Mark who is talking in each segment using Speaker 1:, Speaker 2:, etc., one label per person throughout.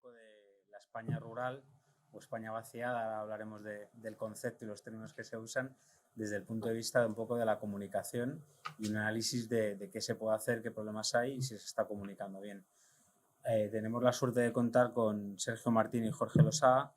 Speaker 1: poco de la España rural o España vaciada. Ahora hablaremos del concepto y los términos que se usan desde el punto de vista de un poco de la comunicación y un análisis de qué se puede hacer, qué problemas hay y si se está comunicando bien. Tenemos la suerte de contar con Sergio Martín y Jorge Losada.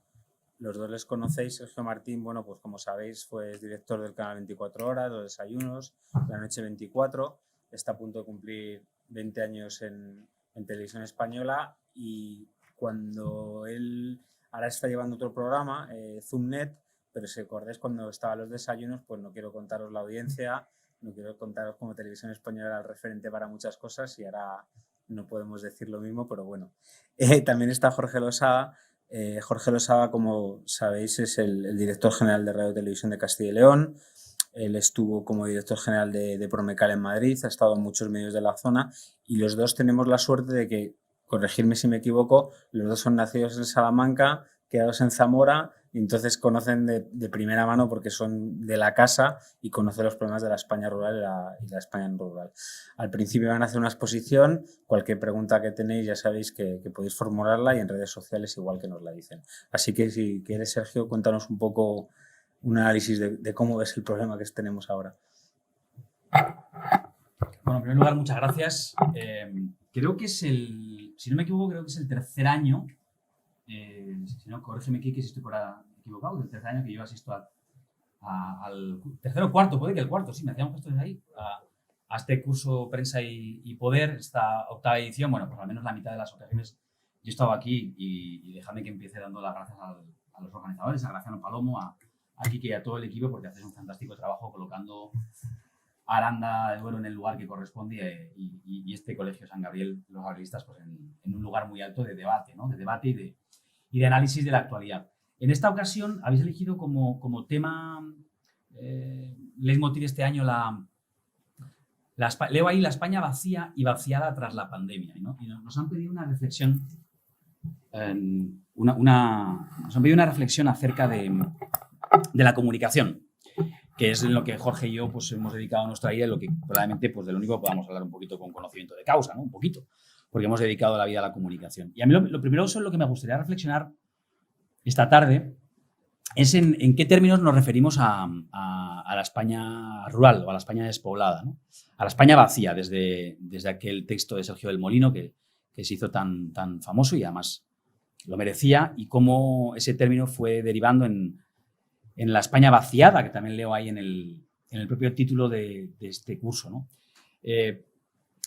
Speaker 1: Los dos les conocéis. Sergio Martín, bueno, pues como sabéis, fue director del canal 24 Horas, Los Desayunos, La Noche 24. Está a punto de cumplir 20 años en Televisión Española, y cuando él ahora está llevando otro programa, Zoomnet, pero si recordáis cuando estaba Los Desayunos, pues no quiero contaros la audiencia, no quiero contaros cómo Televisión Española era el referente para muchas cosas y ahora no podemos decir lo mismo, pero bueno. También está Jorge Losada. Jorge Losada, como sabéis, es el director general de Radio y Televisión de Castilla y León. Él estuvo como director general de Promecal en Madrid, ha estado en muchos medios de la zona, y los dos tenemos la suerte de que, corregirme si me equivoco, los dos son nacidos en Salamanca, quedados en Zamora, y entonces conocen de primera mano porque son de la casa y conocen los problemas de la España rural y la España no rural. Al principio van a hacer una exposición. Cualquier pregunta que tenéis ya sabéis que podéis formularla, y en redes sociales igual que nos la dicen. Así que si quieres, Sergio, cuéntanos un poco un análisis de cómo ves el problema que tenemos ahora.
Speaker 2: Bueno, en primer lugar, muchas gracias. Creo que es si no me equivoco, creo que es el tercer año, si no, corrígeme, Kiki, si estoy por equivocado, el tercer año que yo asisto al tercero o cuarto, puede que el cuarto, sí, me hacían puestos ahí, a este curso Prensa y Poder, esta octava edición. Bueno, pues al menos la mitad de las ocasiones yo he estado aquí, y dejadme que empiece dando las gracias a los organizadores, a Graciano Palomo, a Kiki y a todo el equipo, porque hacéis un fantástico trabajo colocando a Aranda de Duero en el lugar que corresponde, y este colegio San Gabriel, los gabrielistas, pues en un lugar muy alto de debate, ¿no? De debate y de análisis de la actualidad. En esta ocasión habéis elegido como tema leitmotiv de este año leo ahí la España vacía y vaciada tras la pandemia, ¿no? Y nos han pedido una reflexión, nos han pedido una reflexión acerca de la comunicación, que es en lo que Jorge y yo pues hemos dedicado nuestra vida, en lo que probablemente pues de lo único podamos hablar un poquito con conocimiento de causa, ¿no? Un poquito, porque hemos dedicado la vida a la comunicación. Y a mí lo primero, eso es lo que me gustaría reflexionar esta tarde, es en qué términos nos referimos a la España rural o a la España despoblada, ¿no? A la España vacía, desde aquel texto de Sergio del Molino que se hizo tan famoso y además lo merecía, y cómo ese término fue derivando en la España vaciada, que también leo ahí en el propio título de este curso, ¿no?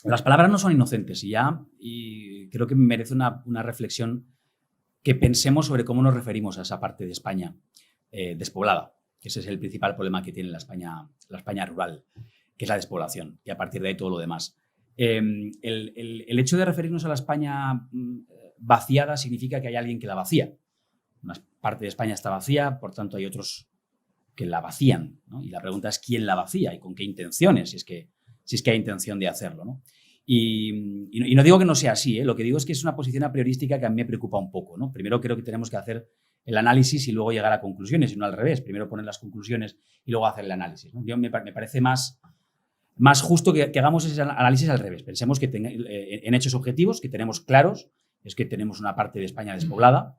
Speaker 2: Las palabras no son inocentes, y creo que merece una reflexión que pensemos sobre cómo nos referimos a esa parte de España despoblada, que ese es el principal problema que tiene la España rural, que es la despoblación, y a partir de ahí todo lo demás. El hecho de referirnos a la España vaciada significa que hay alguien que la vacía. Una parte de España está vacía, por tanto hay otros que la vacían, ¿no? Y la pregunta es quién la vacía y con qué intenciones, si es que hay intención de hacerlo, ¿no? Y no digo que no sea así, ¿eh? Lo que digo es que es una posición a priorística que a mí me preocupa un poco, ¿no? Primero creo que tenemos que hacer el análisis y luego llegar a conclusiones, y no al revés. Primero poner las conclusiones y luego hacer el análisis, ¿no? Me parece más justo que hagamos ese análisis al revés. Pensemos que en hechos objetivos que tenemos claros, es que tenemos una parte de España despoblada,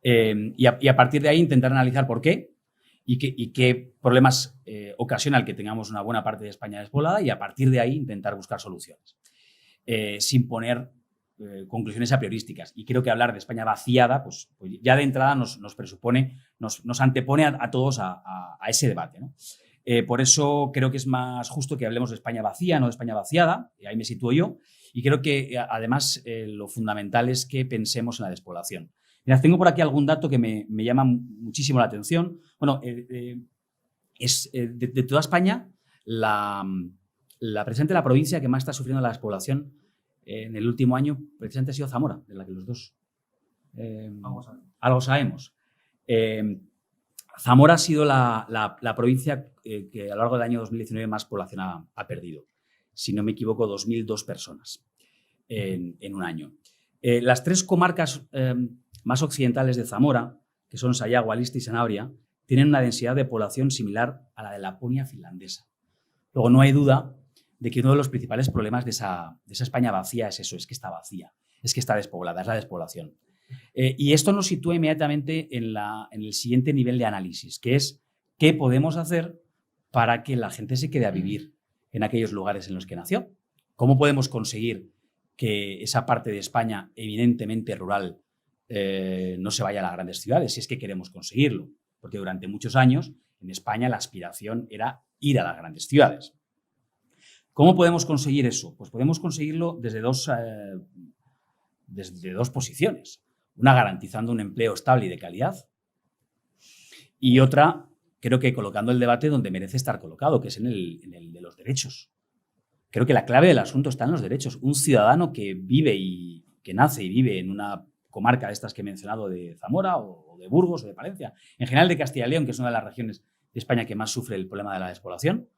Speaker 2: y a partir de ahí intentar analizar por qué y qué problemas ocasiona el que tengamos una buena parte de España despoblada, y a partir de ahí intentar buscar soluciones, sin poner conclusiones a priorísticas. Y creo que hablar de España vaciada, pues ya de entrada nos presupone, nos antepone a todos a ese debate, ¿no? Por eso creo que es más justo que hablemos de España vacía, no de España vaciada, y ahí me sitúo yo, y creo que además lo fundamental es que pensemos en la despoblación. Mirad, tengo por aquí algún dato que me llama muchísimo la atención. Bueno, de toda España, precisamente la provincia que más está sufriendo la despoblación en el último año precisamente ha sido Zamora, de la que los dos algo sabemos. Zamora ha sido la provincia que a lo largo del año 2019 más población ha perdido. Si no me equivoco, 2.002 personas en un año. Las tres comarcas más occidentales de Zamora, que son Sayago, Aliste y Sanabria, tienen una densidad de población similar a la de Laponia finlandesa. Luego, no hay duda de que uno de los principales problemas de esa España vacía es eso, es que está vacía. es que está despoblada, es la despoblación. Y esto nos sitúa inmediatamente en el siguiente nivel de análisis, que es qué podemos hacer para que la gente se quede a vivir en aquellos lugares en los que nació. ¿Cómo podemos conseguir que esa parte de España eminentemente rural no se vaya a las grandes ciudades, si es que queremos conseguirlo? Porque durante muchos años en España la aspiración era ir a las grandes ciudades. ¿Cómo podemos conseguir eso? Pues podemos conseguirlo desde dos posiciones. Una, garantizando un empleo estable y de calidad, y otra, creo que colocando el debate donde merece estar colocado, que es en el de los derechos. Creo que la clave del asunto está en los derechos. Un ciudadano que vive y que nace y vive en una comarca de estas que he mencionado, de Zamora o de Burgos o de Palencia, en general de Castilla y León, que es una de las regiones de España que más sufre el problema de la despoblación,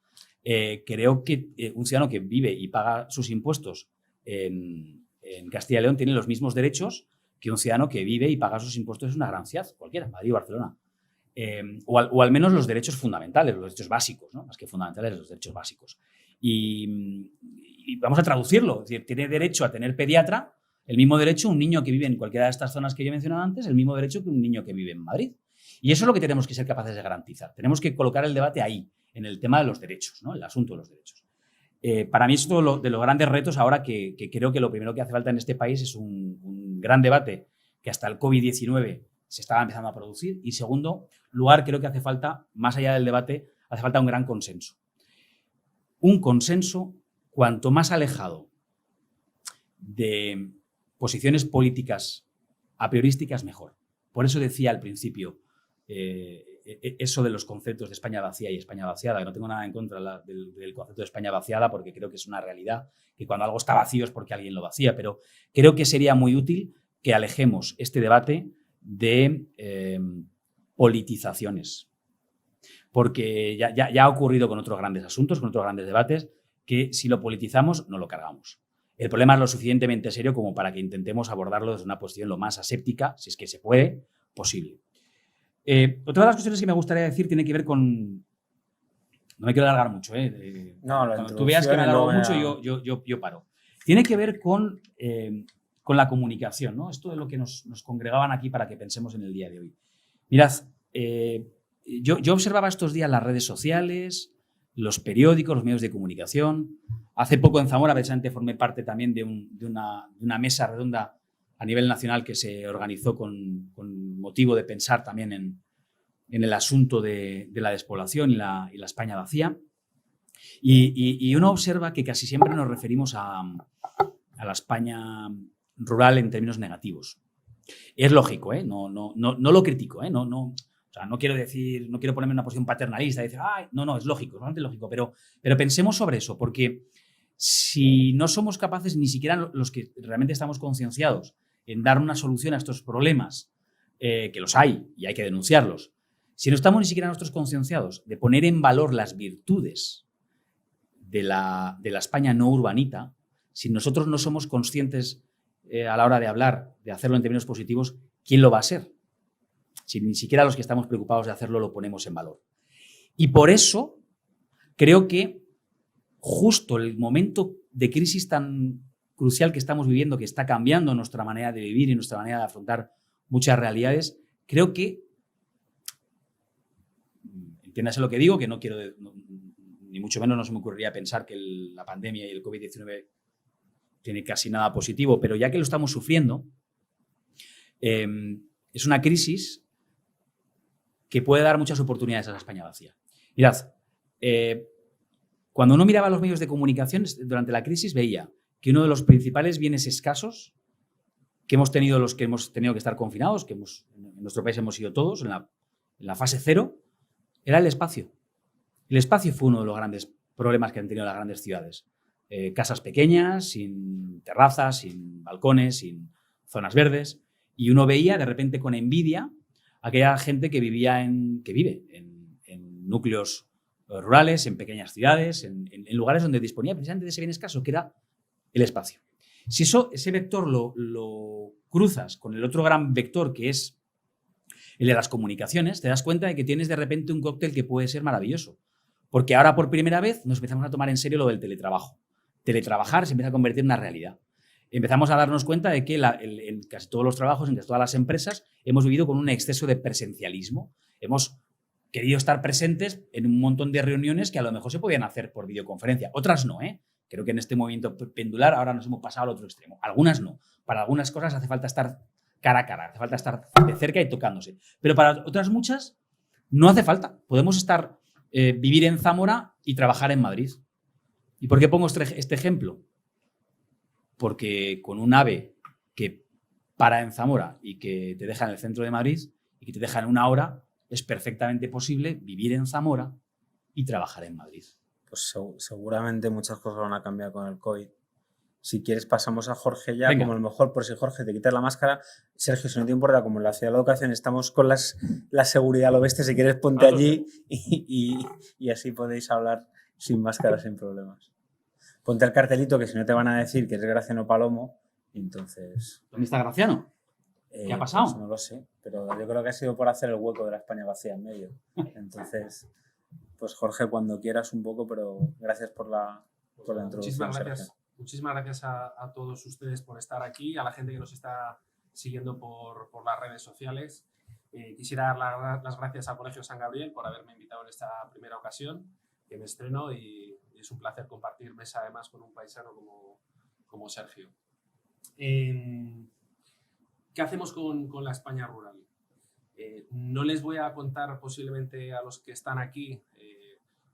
Speaker 2: creo que un ciudadano que vive y paga sus impuestos en Castilla y León tiene los mismos derechos que un ciudadano que vive y paga sus impuestos en una gran ciudad, cualquiera, Madrid o Barcelona. O al menos los derechos fundamentales, los derechos básicos, ¿no? Más que fundamentales, los derechos básicos. Y vamos a traducirlo. Es decir, tiene derecho a tener pediatra, el mismo derecho un niño que vive en cualquiera de estas zonas que yo he mencionado antes, el mismo derecho que un niño que vive en Madrid. Y eso es lo que tenemos que ser capaces de garantizar. Tenemos que colocar el debate ahí, en el tema de los derechos, ¿no? El asunto de los derechos. Para mí es uno de los grandes retos ahora que creo que lo primero que hace falta en este país es un gran debate que hasta el COVID-19 se estaba empezando a producir. Y segundo lugar, creo que hace falta, más allá del debate, hace falta un gran consenso. Un consenso cuanto más alejado de posiciones políticas a priorísticas, mejor. Por eso decía al principio eso de los conceptos de España vacía y España vaciada, que no tengo nada en contra del concepto de España vaciada, porque creo que es una realidad que cuando algo está vacío es porque alguien lo vacía, pero creo que sería muy útil que alejemos este debate de politizaciones, porque ya ha ocurrido con otros grandes asuntos, con otros grandes debates, que si lo politizamos no lo cargamos. El problema es lo suficientemente serio como para que intentemos abordarlo desde una posición lo más aséptica, si es que se puede, posible. Otra de las cuestiones que me gustaría decir tiene que ver con... No me quiero alargar mucho, cuando tú veas que me alargo mucho, yo paro. Tiene que ver con la comunicación, ¿no? Esto de lo que nos congregaban aquí para que pensemos en el día de hoy. Mirad, yo observaba estos días las redes sociales, los periódicos, los medios de comunicación. Hace poco en Zamora, precisamente, formé parte también de una mesa redonda a nivel nacional que se organizó con motivo de pensar también en el asunto de la despoblación y la España vacía. Y uno observa que casi siempre nos referimos a la España rural en términos negativos. Es lógico, no lo critico, o sea, no quiero ponerme en una posición paternalista y decir, no, es lógico, es bastante lógico, pero pensemos sobre eso, porque si no somos capaces, ni siquiera los que realmente estamos concienciados en dar una solución a estos problemas, que los hay y hay que denunciarlos, si no estamos ni siquiera nosotros concienciados de poner en valor las virtudes de la España no urbanita, si nosotros no somos conscientes a la hora de hablar, de hacerlo en términos positivos, ¿quién lo va a ser? Si ni siquiera los que estamos preocupados de hacerlo lo ponemos en valor. Y por eso creo que justo el momento de crisis tan crucial que estamos viviendo, que está cambiando nuestra manera de vivir y nuestra manera de afrontar muchas realidades, creo que, entiéndase lo que digo, que no quiero, ni mucho menos no se me ocurriría pensar que la pandemia y el COVID-19 tiene casi nada positivo, pero ya que lo estamos sufriendo, es una crisis que puede dar muchas oportunidades a la España vacía. Mirad, cuando uno miraba los medios de comunicación durante la crisis, veía que uno de los principales bienes escasos que hemos tenido los que hemos tenido que estar confinados, que en nuestro país hemos sido todos, en la fase cero, era el espacio. El espacio fue uno de los grandes problemas que han tenido las grandes ciudades. Casas pequeñas, sin terrazas, sin balcones, sin zonas verdes. Y uno veía de repente con envidia aquella gente que vive en núcleos rurales, en pequeñas ciudades, en lugares donde disponía precisamente de ese bien escaso, que era el espacio. Si ese vector lo cruzas con el otro gran vector, que es el de las comunicaciones, te das cuenta de que tienes de repente un cóctel que puede ser maravilloso. Porque ahora por primera vez nos empezamos a tomar en serio lo del teletrabajo. Teletrabajar se empieza a convertir en una realidad. empezamos a darnos cuenta de que en casi todos los trabajos, en casi todas las empresas, hemos vivido con un exceso de presencialismo. Hemos querido estar presentes en un montón de reuniones que a lo mejor se podían hacer por videoconferencia. Otras no, ¿eh? Creo que en este movimiento pendular ahora nos hemos pasado al otro extremo. Algunas no. Para algunas cosas hace falta estar cara a cara, hace falta estar de cerca y tocándose. Pero para otras muchas no hace falta. Podemos vivir en Zamora y trabajar en Madrid. ¿Y por qué pongo este ejemplo? Porque con un AVE que para en Zamora y que te deja en el centro de Madrid y que te deja en 1 hora, es perfectamente posible vivir en Zamora y trabajar en Madrid.
Speaker 1: Pues seguramente muchas cosas van a cambiar con el COVID. Si quieres pasamos a Jorge ya.
Speaker 2: Venga.
Speaker 1: Como a lo mejor, por si Jorge te quitas la máscara. Sergio, si no te importa, como en la ciudad de la educación estamos con la seguridad a lo bestia, si quieres ponte allí y así podéis hablar sin máscara, sin problemas. Ponte el cartelito, que si no te van a decir que eres Graciano Palomo, y entonces...
Speaker 2: ¿Dónde está Graciano? ¿Qué ha pasado?
Speaker 1: Pues no lo sé, pero yo creo que ha sido por hacer el hueco de la España vacía en medio. Entonces, pues Jorge, cuando quieras un poco, pero gracias por la introducción.
Speaker 3: Muchísimas gracias a todos ustedes por estar aquí, a la gente que nos está siguiendo por las redes sociales. Quisiera dar las gracias al Colegio San Gabriel por haberme invitado en esta primera ocasión, que me estreno, y es un placer compartir mesa además con un paisano como Sergio. ¿Qué hacemos con la España rural? No les voy a contar posiblemente a los que están aquí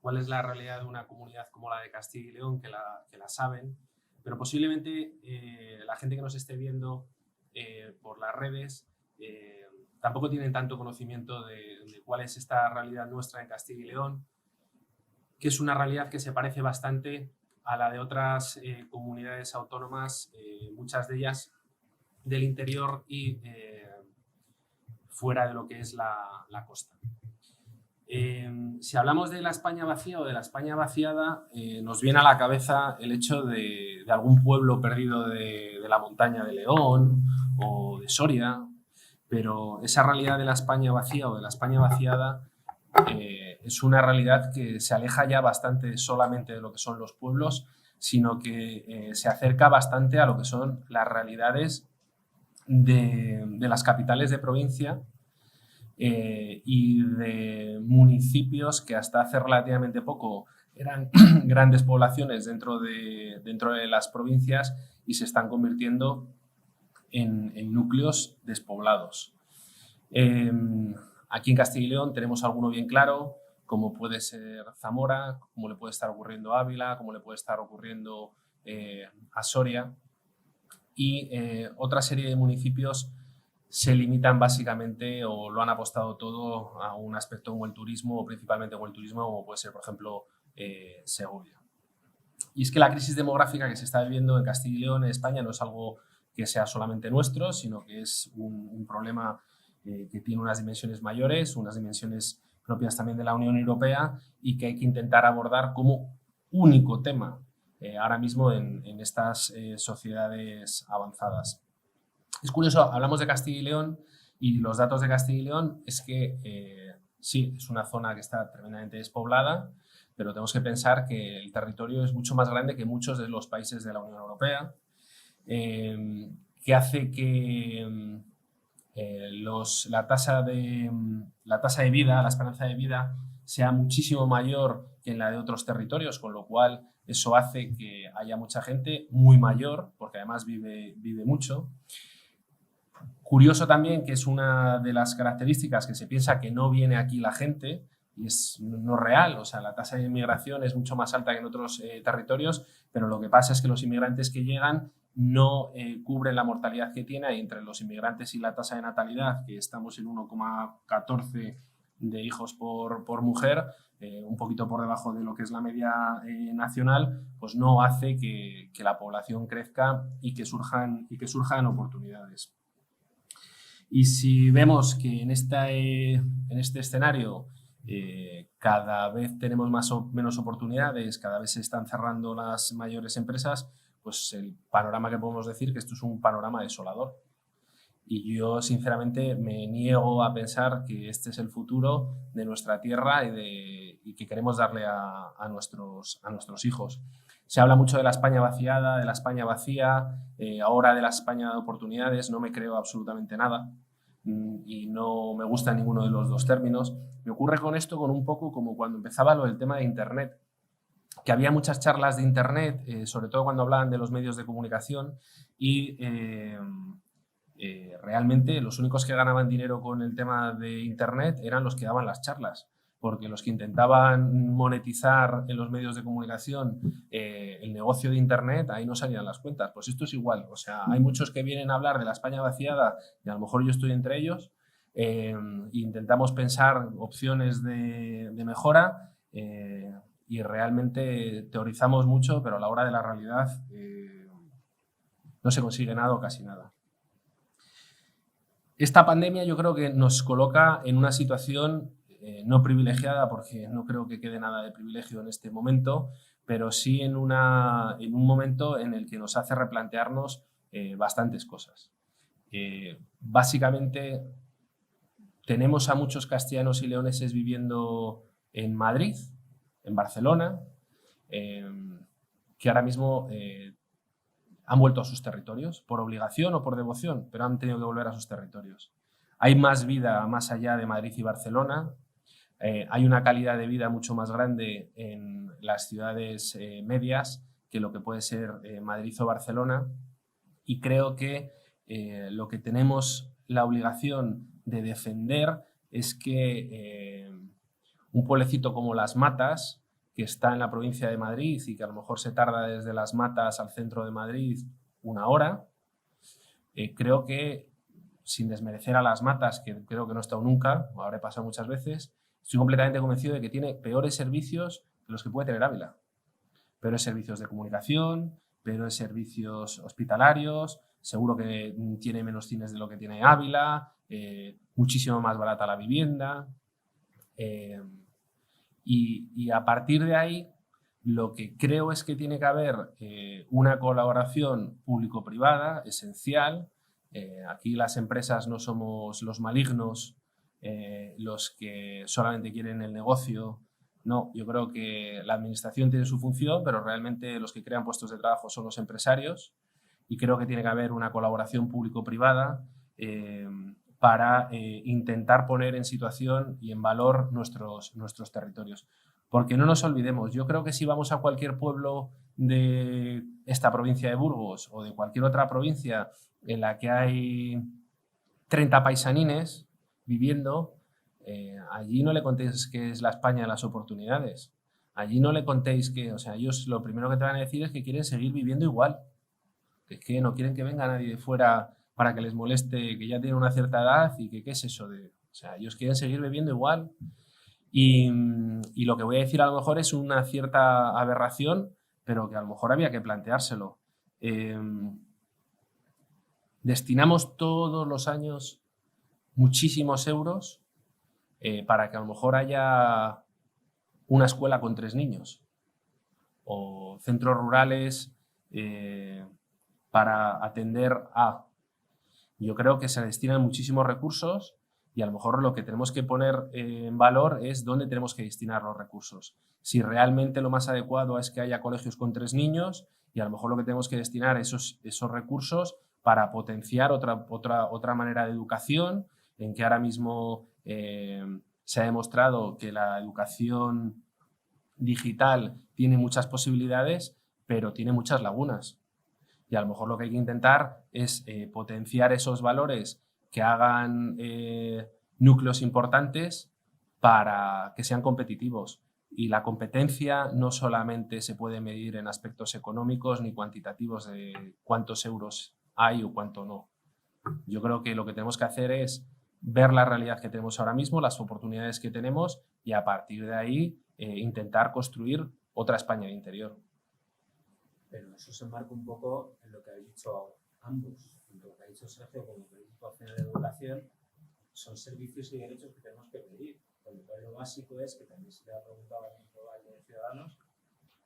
Speaker 3: cuál es la realidad de una comunidad como la de Castilla y León, que la saben, pero posiblemente la gente que nos esté viendo por las redes tampoco tienen tanto conocimiento de cuál es esta realidad nuestra en Castilla y León, que es una realidad que se parece bastante a la de otras comunidades autónomas, muchas de ellas del interior y fuera de lo que es la costa. Si hablamos de la España vacía o de la España vaciada, nos viene a la cabeza el hecho de algún pueblo perdido de la montaña de León o de Soria, pero esa realidad de la España vacía o de la España vaciada es una realidad que se aleja ya bastante solamente de lo que son los pueblos, sino que se acerca bastante a lo que son las realidades de las capitales de provincia y de municipios que hasta hace relativamente poco eran grandes poblaciones dentro de las provincias y se están convirtiendo en núcleos despoblados. Aquí en Castilla y León tenemos alguno bien claro, como puede ser Zamora, como le puede estar ocurriendo a Ávila, como le puede estar ocurriendo a Soria, y otra serie de municipios se limitan básicamente o lo han apostado todo a un aspecto como el turismo, o principalmente como el turismo, como puede ser, por ejemplo, Segovia. Y es que la crisis demográfica que se está viviendo en Castilla y León, en España, no es algo que sea solamente nuestro, sino que es un problema que tiene unas dimensiones mayores, unas dimensiones propias también de la Unión Europea y que hay que intentar abordar como único tema ahora mismo en estas sociedades avanzadas. Es curioso, hablamos de Castilla y León y los datos de Castilla y León es que sí, es una zona que está tremendamente despoblada, pero tenemos que pensar que el territorio es mucho más grande que muchos de los países de la Unión Europea, que hace que la tasa de vida, la esperanza de vida, sea muchísimo mayor que en la de otros territorios, con lo cual eso hace que haya mucha gente muy mayor, porque además vive mucho. Curioso también que es una de las características que se piensa que no viene aquí la gente y es no real, o sea, la tasa de inmigración es mucho más alta que en otros territorios, pero lo que pasa es que los inmigrantes que llegan no cubren la mortalidad que tiene y entre los inmigrantes y la tasa de natalidad, que estamos en 1,14 de hijos por mujer, un poquito por debajo de lo que es la media nacional, pues no hace que la población crezca y que surjan oportunidades. Y si vemos que en este escenario cada vez tenemos menos oportunidades, cada vez se están cerrando las mayores empresas, pues el panorama que podemos decir que esto es un panorama desolador. Y yo sinceramente me niego a pensar que este es el futuro de nuestra tierra y que queremos darle a nuestros hijos. Se habla mucho de la España vaciada, de la España vacía, ahora de la España de oportunidades. No me creo absolutamente nada y no me gusta ninguno de los dos términos. Me ocurre con esto con un poco como cuando empezaba lo del tema de Internet, que había muchas charlas de Internet, sobre todo cuando hablaban de los medios de comunicación y realmente los únicos que ganaban dinero con el tema de Internet eran los que daban las charlas, porque los que intentaban monetizar en los medios de comunicación el negocio de Internet, ahí no salían las cuentas. Pues esto es igual, o sea, hay muchos que vienen a hablar de la España vaciada y a lo mejor yo estoy entre ellos, intentamos pensar opciones de mejora y realmente teorizamos mucho, pero a la hora de la realidad no se consigue nada o casi nada. Esta pandemia yo creo que nos coloca en una situación no privilegiada, porque no creo que quede nada de privilegio en este momento, pero sí en un momento en el que nos hace replantearnos bastantes cosas. Básicamente tenemos a muchos castellanos y leoneses viviendo en Madrid, en Barcelona, que ahora mismo han vuelto a sus territorios, por obligación o por devoción, pero han tenido que volver a sus territorios. Hay más vida más allá de Madrid y Barcelona, hay una calidad de vida mucho más grande en las ciudades medias que lo que puede ser Madrid o Barcelona, y creo que lo que tenemos la obligación de defender es que un pueblecito como Las Matas, que está en la provincia de Madrid y que a lo mejor se tarda desde Las Matas al centro de Madrid 1 hora, creo que, sin desmerecer a Las Matas, que creo que no he estado nunca, o habré pasado muchas veces, estoy completamente convencido de que tiene peores servicios que los que puede tener Ávila. Peores servicios de comunicación, peores servicios hospitalarios, seguro que tiene menos cines de lo que tiene Ávila, muchísimo más barata la vivienda. Y a partir de ahí, lo que creo es que tiene que haber una colaboración público-privada esencial. Aquí las empresas no somos los malignos, los que solamente quieren el negocio. No, yo creo que la administración tiene su función, pero realmente los que crean puestos de trabajo son los empresarios, y creo que tiene que haber una colaboración público-privada para intentar poner en situación y en valor nuestros territorios. Porque no nos olvidemos, yo creo que si vamos a cualquier pueblo de esta provincia de Burgos o de cualquier otra provincia en la que hay 30 paisanines viviendo, allí no le contéis que es la España de las oportunidades. Allí no le contéis que, o sea, ellos lo primero que te van a decir es que quieren seguir viviendo igual. Que es que no quieren que venga nadie de fuera para que les moleste, que ya tienen una cierta edad y que qué es eso de... O sea, ellos quieren seguir viviendo igual. Y lo que voy a decir a lo mejor es una cierta aberración, pero que a lo mejor había que planteárselo. Destinamos todos los años muchísimos euros para que a lo mejor haya una escuela con 3 niños o centros rurales para atender a... Yo creo que se destinan muchísimos recursos y a lo mejor lo que tenemos que poner en valor es dónde tenemos que destinar los recursos. Si realmente lo más adecuado es que haya colegios con 3 niños y a lo mejor lo que tenemos que destinar esos recursos para potenciar otra manera de educación, en que ahora mismo se ha demostrado que la educación digital tiene muchas posibilidades, pero tiene muchas lagunas. Y a lo mejor lo que hay que intentar es potenciar esos valores que hagan núcleos importantes para que sean competitivos. Y la competencia no solamente se puede medir en aspectos económicos ni cuantitativos de cuántos euros hay o cuánto no. Yo creo que lo que tenemos que hacer es ver la realidad que tenemos ahora mismo, las oportunidades que tenemos y a partir de ahí intentar construir otra España de interior.
Speaker 1: Pero eso se enmarca un poco en lo que habéis dicho ambos, en lo que ha dicho Sergio, como preocupación de educación, son servicios y derechos que tenemos que pedir. Con lo cual lo básico es, que también se le ha preguntado a los ciudadanos,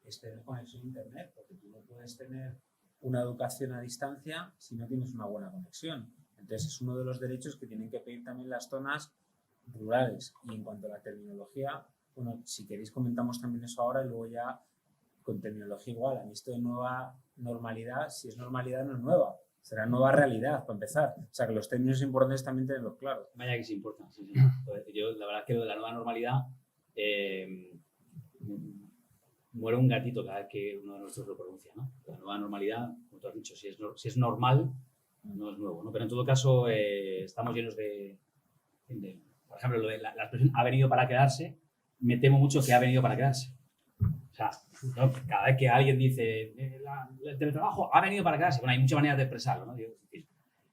Speaker 1: es tener conexión a Internet, porque tú no puedes tener una educación a distancia si no tienes una buena conexión. Entonces es uno de los derechos que tienen que pedir también las zonas rurales. Y en cuanto a la terminología, bueno, si queréis comentamos también eso ahora y luego ya con tecnología igual. A mí esto de nueva normalidad, si es normalidad no es nueva, será nueva realidad para empezar. O sea que los términos importantes también tenerlos claros.
Speaker 2: Vaya que se importa. Sí, sí. Yo la verdad es que lo de la nueva normalidad muere un gatito cada vez que uno de nuestros lo pronuncia, ¿no? La nueva normalidad, como tú has dicho, si es normal, no es nuevo, ¿no? Pero en todo caso estamos llenos de por ejemplo, lo de la expresión ha venido para quedarse, me temo mucho que ha venido para quedarse. O sea, ¿no? Cada vez que alguien dice el teletrabajo ha venido para quedarse, bueno, hay muchas maneras de expresarlo, ¿no? Pero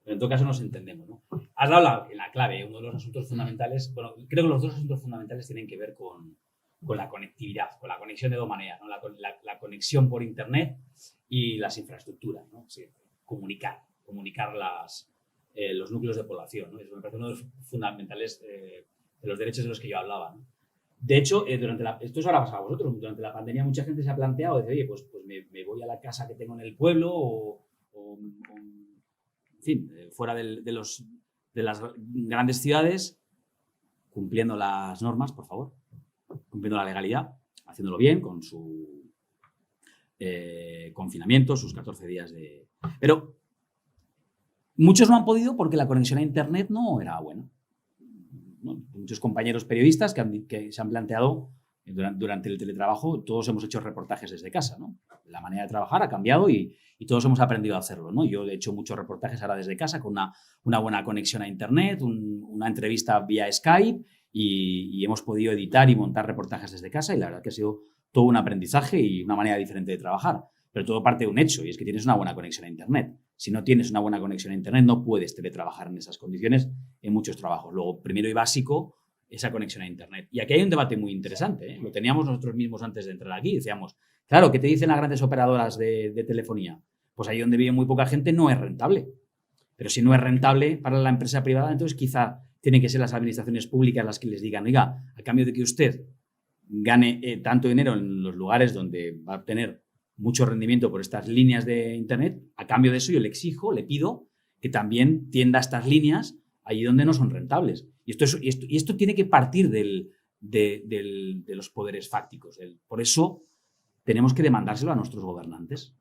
Speaker 2: en todo caso nos entendemos, ¿no? Has dado la clave, uno de los asuntos fundamentales, bueno, creo que los dos asuntos fundamentales tienen que ver con la conectividad, con la conexión de dos maneras, ¿no? La conexión por internet y las infraestructuras, ¿no? Sí, comunicar los núcleos de población, ¿no? Eso me parece uno de los fundamentales de los derechos de los que yo hablaba, ¿no? De hecho, esto os habrá pasado a vosotros, durante la pandemia mucha gente se ha planteado, dice, oye, pues me voy a la casa que tengo en el pueblo o en fin, fuera de las grandes ciudades, cumpliendo las normas, por favor, cumpliendo la legalidad, haciéndolo bien, con su confinamiento, sus 14 días de... Pero muchos no han podido porque la conexión a Internet no era buena. ¿No? Muchos compañeros periodistas que se han planteado durante el teletrabajo, todos hemos hecho reportajes desde casa, ¿no? La manera de trabajar ha cambiado y todos hemos aprendido a hacerlo, ¿no? Yo he hecho muchos reportajes ahora desde casa con una buena conexión a Internet, una entrevista vía Skype y hemos podido editar y montar reportajes desde casa y la verdad que ha sido todo un aprendizaje y una manera diferente de trabajar. Pero todo parte de un hecho y es que tienes una buena conexión a Internet. Si no tienes una buena conexión a Internet, no puedes teletrabajar en esas condiciones en muchos trabajos. Luego, primero y básico, esa conexión a Internet. Y aquí hay un debate muy interesante, ¿eh? Lo teníamos nosotros mismos antes de entrar aquí. Decíamos, claro, ¿qué te dicen las grandes operadoras de telefonía? Pues ahí donde vive muy poca gente no es rentable. Pero si no es rentable para la empresa privada, entonces quizá tienen que ser las administraciones públicas las que les digan, oiga, a cambio de que usted gane tanto dinero en los lugares donde va a obtener mucho rendimiento por estas líneas de Internet, a cambio de eso yo le exijo, le pido que también tienda estas líneas allí donde no son rentables. Y esto tiene que partir de los poderes fácticos. Por eso tenemos que demandárselo a nuestros gobernantes.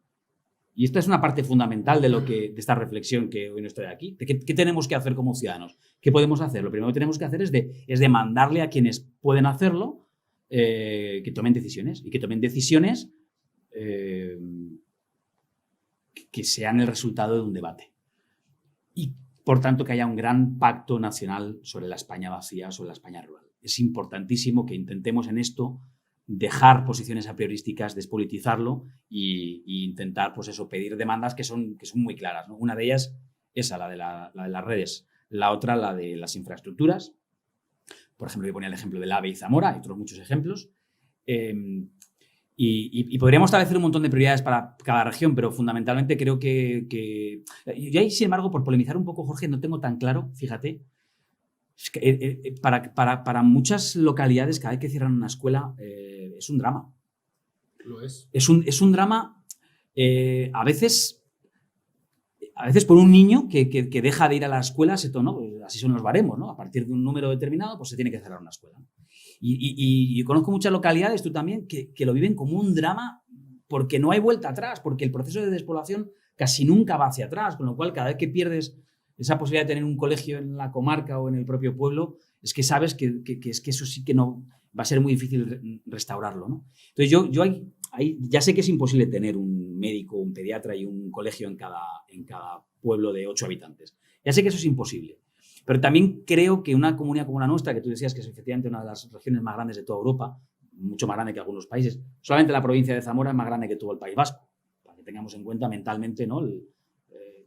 Speaker 2: Y esta es una parte fundamental de esta reflexión que hoy nos trae aquí. ¿Qué tenemos que hacer como ciudadanos? ¿Qué podemos hacer? Lo primero que tenemos que hacer es demandarle a quienes pueden hacerlo que tomen decisiones. Y que tomen decisiones que sean el resultado de un debate. Y, por tanto, que haya un gran pacto nacional sobre la España vacía, sobre la España rural. Es importantísimo que intentemos en esto dejar posiciones a priorísticas, despolitizarlo e intentar, pues eso, pedir demandas que son muy claras, ¿no? Una de ellas, esa, la de las redes. La otra, la de las infraestructuras. Por ejemplo, yo ponía el ejemplo del AVE y Zamora, hay otros muchos ejemplos. Y podríamos establecer un montón de prioridades para cada región, pero fundamentalmente creo que... Yo ahí, sin embargo, por polemizar un poco, Jorge, no tengo tan claro, fíjate, es que, para muchas localidades, cada vez que cierran una escuela, es un drama.
Speaker 3: Lo es.
Speaker 2: Es un drama, a veces por un niño que deja de ir a la escuela, ¿no? Así son los baremos, ¿no? A partir de un número determinado, pues se tiene que cerrar una escuela, ¿no? Y conozco muchas localidades, tú también, que lo viven como un drama porque no hay vuelta atrás, porque el proceso de despoblación casi nunca va hacia atrás, con lo cual cada vez que pierdes esa posibilidad de tener un colegio en la comarca o en el propio pueblo, es que sabes que eso sí que no va a ser muy difícil restaurarlo, ¿no? Entonces yo ahí ya sé que es imposible tener un médico, un pediatra y un colegio en cada pueblo de 8 habitantes. Ya sé que eso es imposible. Pero también creo que una comunidad como la nuestra, que tú decías que es efectivamente una de las regiones más grandes de toda Europa, mucho más grande que algunos países, solamente la provincia de Zamora es más grande que todo el País Vasco, para que tengamos en cuenta mentalmente, ¿no?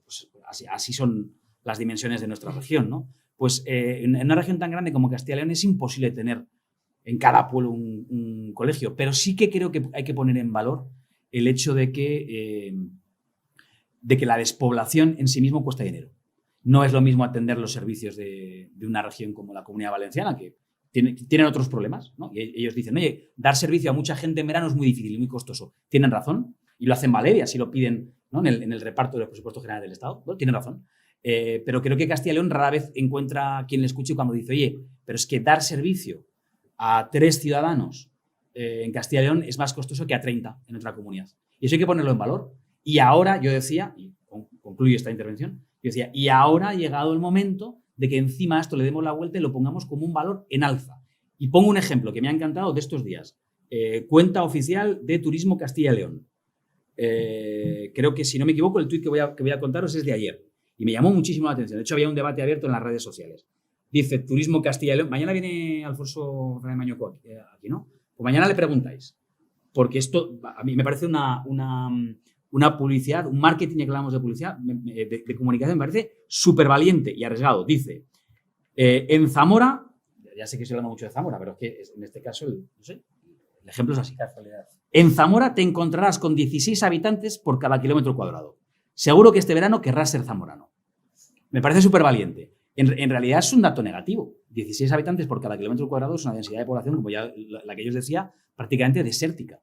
Speaker 2: Pues así son las dimensiones de nuestra región, ¿no? Pues en una región tan grande como Castilla y León es imposible tener en cada pueblo un colegio, pero sí que creo que hay que poner en valor el hecho de que la despoblación en sí mismo cuesta dinero. No es lo mismo atender los servicios de una región como la Comunidad Valenciana, que tienen otros problemas, ¿no? Y ellos dicen, oye, dar servicio a mucha gente en verano es muy difícil y muy costoso. Tienen razón y lo hacen valer y así lo piden, ¿no? en el reparto de los presupuestos generales del Estado. Bueno, tienen razón. Pero creo que Castilla y León rara vez encuentra quien le escuche cuando dice, oye, pero es que dar servicio a 3 ciudadanos en Castilla y León es más costoso que A30 en otra comunidad. Y eso hay que ponerlo en valor. Y ahora, yo decía, y concluyo esta intervención, yo decía, y ahora ha llegado el momento de que encima a esto le demos la vuelta y lo pongamos como un valor en alza. Y pongo un ejemplo que me ha encantado de estos días. Cuenta oficial de Turismo Castilla y León. Creo que, si no me equivoco, el tuit que voy a contaros es de ayer. Y me llamó muchísimo la atención. De hecho, había un debate abierto en las redes sociales. Dice Turismo Castilla y León. Mañana viene Alfonso Fernández Mañoco aquí, ¿no? Pues mañana le preguntáis. Porque esto a mí me parece una publicidad, un marketing que hablamos de publicidad, de comunicación, me parece súper valiente y arriesgado. Dice, en Zamora, ya sé que estoy hablando mucho de Zamora, pero es que en este caso, no sé, el ejemplo es así.
Speaker 1: Casualidad.
Speaker 2: En Zamora te encontrarás con 16 habitantes por cada kilómetro cuadrado. Seguro que este verano querrás ser zamorano. Me parece súper valiente. En realidad es un dato negativo. 16 habitantes por cada kilómetro cuadrado es una densidad de población, como ya la que yo os decía, prácticamente desértica.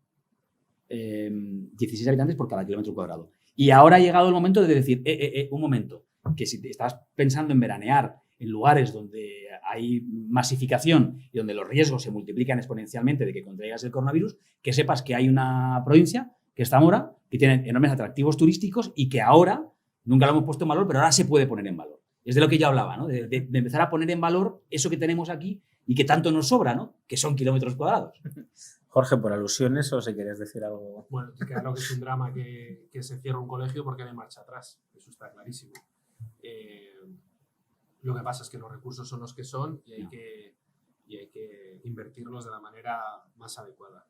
Speaker 2: 16 habitantes por cada kilómetro cuadrado. Y ahora ha llegado el momento de decir, un momento, que si te estás pensando en veranear en lugares donde hay masificación y donde los riesgos se multiplican exponencialmente de que contraigas el coronavirus, que sepas que hay una provincia, que es Zamora, que tiene enormes atractivos turísticos y que ahora, nunca lo hemos puesto en valor, pero ahora se puede poner en valor. Es de lo que yo hablaba, ¿no? De empezar a poner en valor eso que tenemos aquí y que tanto nos sobra, ¿no? Que son kilómetros cuadrados.
Speaker 1: Jorge, por alusiones, o si querías decir algo.
Speaker 3: Bueno, claro que es un drama que se cierra un colegio porque no hay marcha atrás. Eso está clarísimo. Lo que pasa es que los recursos son los que son y hay que invertirlos de la manera más adecuada.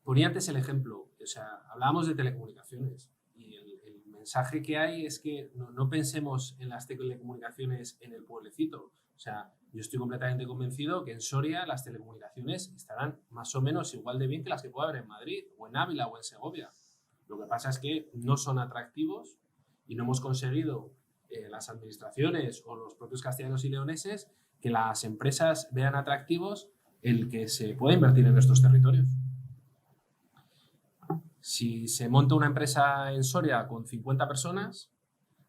Speaker 3: Ponía antes el ejemplo, o sea, hablábamos de telecomunicaciones y el mensaje que hay es que no pensemos en las telecomunicaciones en el pueblecito. O sea, yo estoy completamente convencido que en Soria las telecomunicaciones estarán más o menos igual de bien que las que puede haber en Madrid, o en Ávila, o en Segovia. Lo que pasa es que no son atractivos y no hemos conseguido las administraciones o los propios castellanos y leoneses que las empresas vean atractivos el que se pueda invertir en estos territorios. Si se monta una empresa en Soria con 50 personas,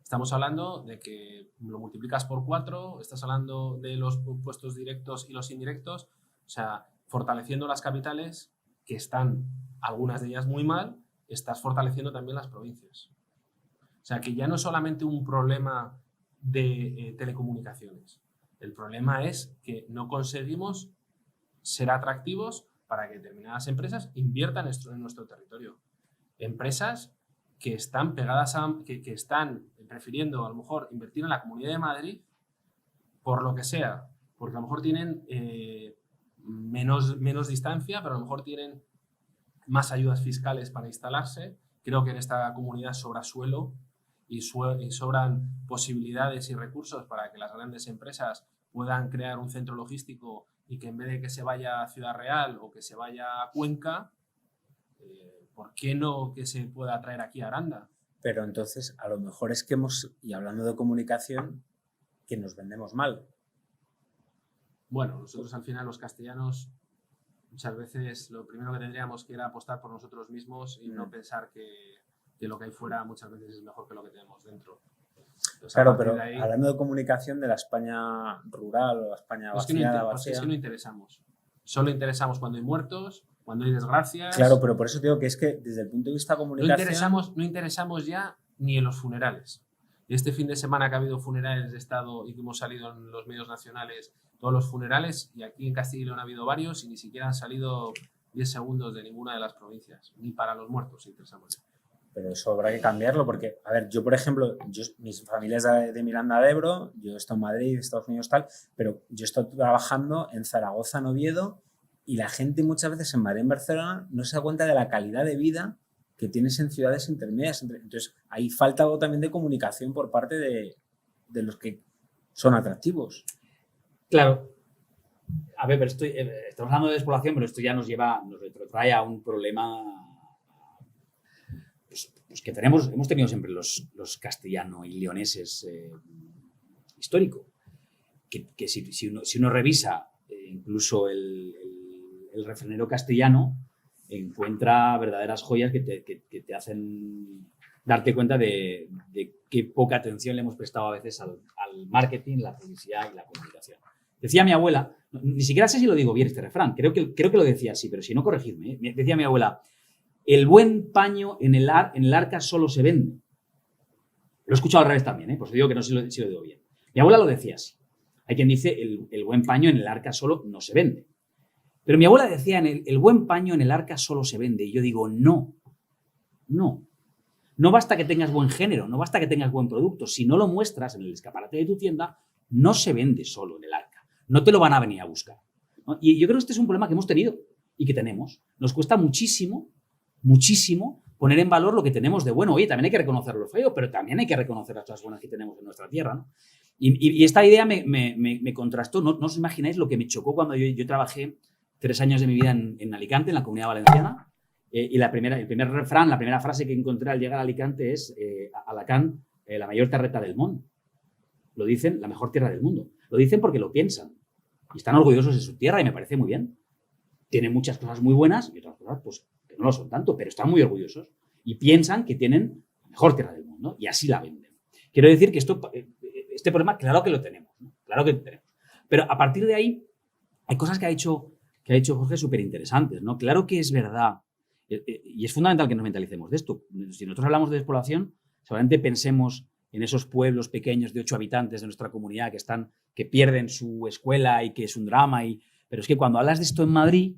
Speaker 3: estamos hablando de que lo multiplicas por 4, estás hablando de los puestos directos y los indirectos, o sea, fortaleciendo las capitales, que están algunas de ellas muy mal, estás fortaleciendo también las provincias. O sea, que ya no es solamente un problema de telecomunicaciones, el problema es que no conseguimos ser atractivos para que determinadas empresas inviertan en nuestro territorio. Empresas que están pegadas que están prefiriendo a lo mejor invertir en la Comunidad de Madrid por lo que sea, porque a lo mejor tienen menos distancia, pero a lo mejor tienen más ayudas fiscales para instalarse. Creo que en esta comunidad sobra suelo y sobran posibilidades y recursos para que las grandes empresas puedan crear un centro logístico y que en vez de que se vaya a Ciudad Real o que se vaya a Cuenca, ¿por qué no que se pueda traer aquí a Aranda?
Speaker 1: Pero entonces, a lo mejor es que y hablando de comunicación, que nos vendemos mal.
Speaker 3: Bueno, nosotros al final los castellanos muchas veces lo primero que tendríamos que era apostar por nosotros mismos y no pensar que lo que hay fuera muchas veces es mejor que lo que tenemos dentro. Entonces,
Speaker 1: claro, pero ahí, hablando de comunicación de la España rural o la España vaciada,
Speaker 3: es que no interesamos. Solo interesamos cuando hay muertos, cuando hay desgracias.
Speaker 1: Claro, pero por eso digo que es que desde el punto de vista de comunicación...
Speaker 3: No interesamos ya ni en los funerales. Este fin de semana que ha habido funerales de Estado y que hemos salido en los medios nacionales todos los funerales, y aquí en Castilla y León ha habido varios y ni siquiera han salido 10 segundos de ninguna de las provincias, ni para los muertos interesamos.
Speaker 1: Pero eso habrá que cambiarlo porque, a ver, yo por ejemplo, mis familias de Miranda de Ebro, yo he estado en Madrid, Estados Unidos tal, pero yo he estado trabajando en Zaragoza, en Oviedo, y la gente muchas veces en Madrid, en Barcelona, no se da cuenta de la calidad de vida que tienes en ciudades intermedias. Entonces, ahí falta algo también de comunicación por parte de los que son atractivos.
Speaker 2: Claro. A ver, pero estamos hablando de despoblación, pero esto ya nos retrotrae a un problema pues que hemos tenido siempre los castellanos y leoneses histórico. Que si uno revisa incluso el refranero castellano, encuentra verdaderas joyas que te hacen darte cuenta de qué poca atención le hemos prestado a veces al marketing, la publicidad y la comunicación. Decía mi abuela, ni siquiera sé si lo digo bien este refrán, creo que lo decía así, pero si no, corregidme, ¿eh? Decía mi abuela, el buen paño en el arca solo se vende. Lo he escuchado al revés también, ¿eh? Pues digo que no sé si lo digo bien. Mi abuela lo decía así. Hay quien dice, el buen paño en el arca solo no se vende. Pero mi abuela decía, el buen paño en el arca solo se vende. Y yo digo, no. No basta que tengas buen género, no basta que tengas buen producto. Si no lo muestras en el escaparate de tu tienda, no se vende solo en el arca. No te lo van a venir a buscar, ¿no? Y yo creo que este es un problema que hemos tenido y que tenemos. Nos cuesta muchísimo poner en valor lo que tenemos de bueno. Oye, también hay que reconocer lo feo, pero también hay que reconocer las cosas buenas que tenemos en nuestra tierra, ¿no? Y esta idea me contrastó. No os imagináis lo que me chocó cuando yo trabajé 3 años de mi vida en Alicante, en la Comunidad Valenciana. Y el primer refrán, la primera frase que encontré al llegar a Alicante es Alacant, la mayor terreta del mundo. Lo dicen, la mejor tierra del mundo. Lo dicen porque lo piensan. Y están orgullosos de su tierra y me parece muy bien. Tienen muchas cosas muy buenas y otras cosas pues, que no lo son tanto, pero están muy orgullosos. Y piensan que tienen la mejor tierra del mundo y así la venden. Quiero decir que este problema, claro que lo tenemos, ¿no? Claro que lo tenemos. Pero a partir de ahí, hay cosas que ha hecho Jorge súper interesantes, ¿no? Claro que es verdad. Y es fundamental que nos mentalicemos de esto. Si nosotros hablamos de despoblación, seguramente pensemos en esos pueblos pequeños de 8 habitantes de nuestra comunidad que pierden su escuela y que es un drama. Pero es que cuando hablas de esto en Madrid,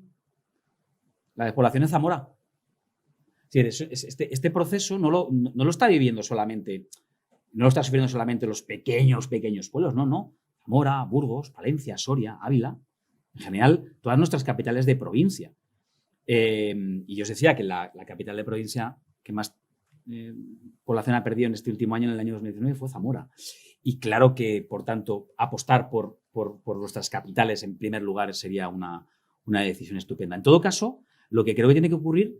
Speaker 2: la despoblación es Zamora. Es decir, este proceso no lo está viviendo solamente, no lo está sufriendo solamente los pequeños pueblos, no. Zamora, Burgos, Palencia, Soria, Ávila, en general, todas nuestras capitales de provincia. Y yo os decía que la capital de provincia que más población ha perdido en este último año, en el año 2019, fue Zamora. Y claro que, por tanto, apostar por nuestras capitales en primer lugar sería una decisión estupenda. En todo caso, lo que creo que tiene que ocurrir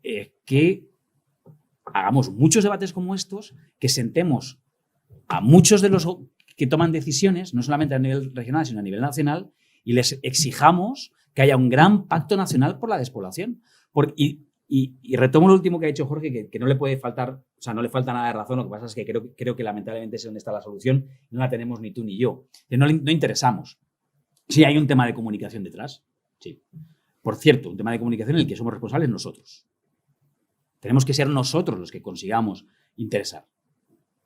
Speaker 2: es que hagamos muchos debates como estos, que sentemos a muchos de los que toman decisiones, no solamente a nivel regional, sino a nivel nacional, y les exijamos que haya un gran pacto nacional por la despoblación. Y retomo lo último que ha dicho Jorge, que no le puede faltar, o sea, no le falta nada de razón, lo que pasa es que creo que lamentablemente es donde está la solución, no la tenemos ni tú ni yo. No interesamos. Sí, hay un tema de comunicación detrás, sí. Por cierto, un tema de comunicación en el que somos responsables nosotros. Tenemos que ser nosotros los que consigamos interesar.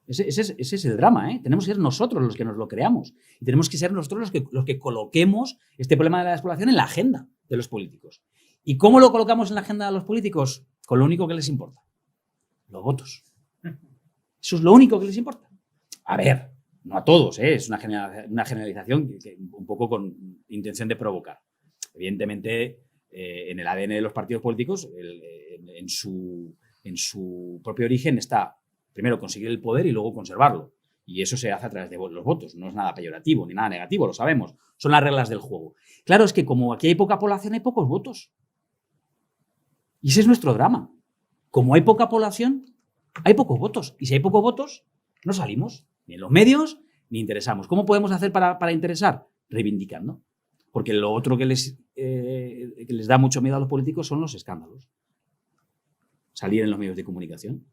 Speaker 2: Ese es el drama, ¿eh? Tenemos que ser nosotros los que nos lo creamos. Y tenemos que ser nosotros los que coloquemos este problema de la despoblación en la agenda de los políticos. ¿Y cómo lo colocamos en la agenda de los políticos? Con lo único que les importa. Los votos. Eso es lo único que les importa. A ver, no a todos, ¿eh? Es una generalización que un poco con intención de provocar. Evidentemente, en el ADN de los partidos políticos, en su propio origen está primero conseguir el poder y luego conservarlo. Y eso se hace a través de los votos. No es nada peyorativo ni nada negativo, lo sabemos. Son las reglas del juego. Claro, es que como aquí hay poca población, hay pocos votos. Y ese es nuestro drama. Como hay poca población, hay pocos votos. Y si hay pocos votos, no salimos ni en los medios ni interesamos. ¿Cómo podemos hacer para interesar? Reivindicando. Porque lo otro que les da mucho miedo a los políticos son los escándalos. Salir en los medios de comunicación.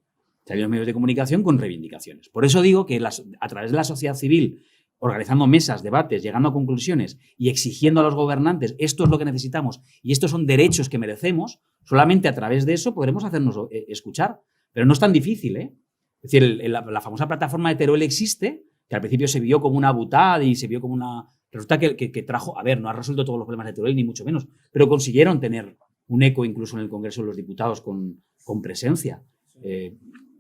Speaker 2: Salir en los medios de comunicación con reivindicaciones. Por eso digo que a través de la sociedad civil, organizando mesas, debates, llegando a conclusiones y exigiendo a los gobernantes, esto es lo que necesitamos y estos son derechos que merecemos, solamente a través de eso podremos hacernos escuchar. Pero no es tan difícil, ¿eh? Es decir, la famosa plataforma de Teruel existe, que al principio se vio como una butad y se vio como una... Resulta que trajo... A ver, no ha resuelto todos los problemas de Teruel, ni mucho menos, pero consiguieron tener un eco incluso en el Congreso de los Diputados con presencia.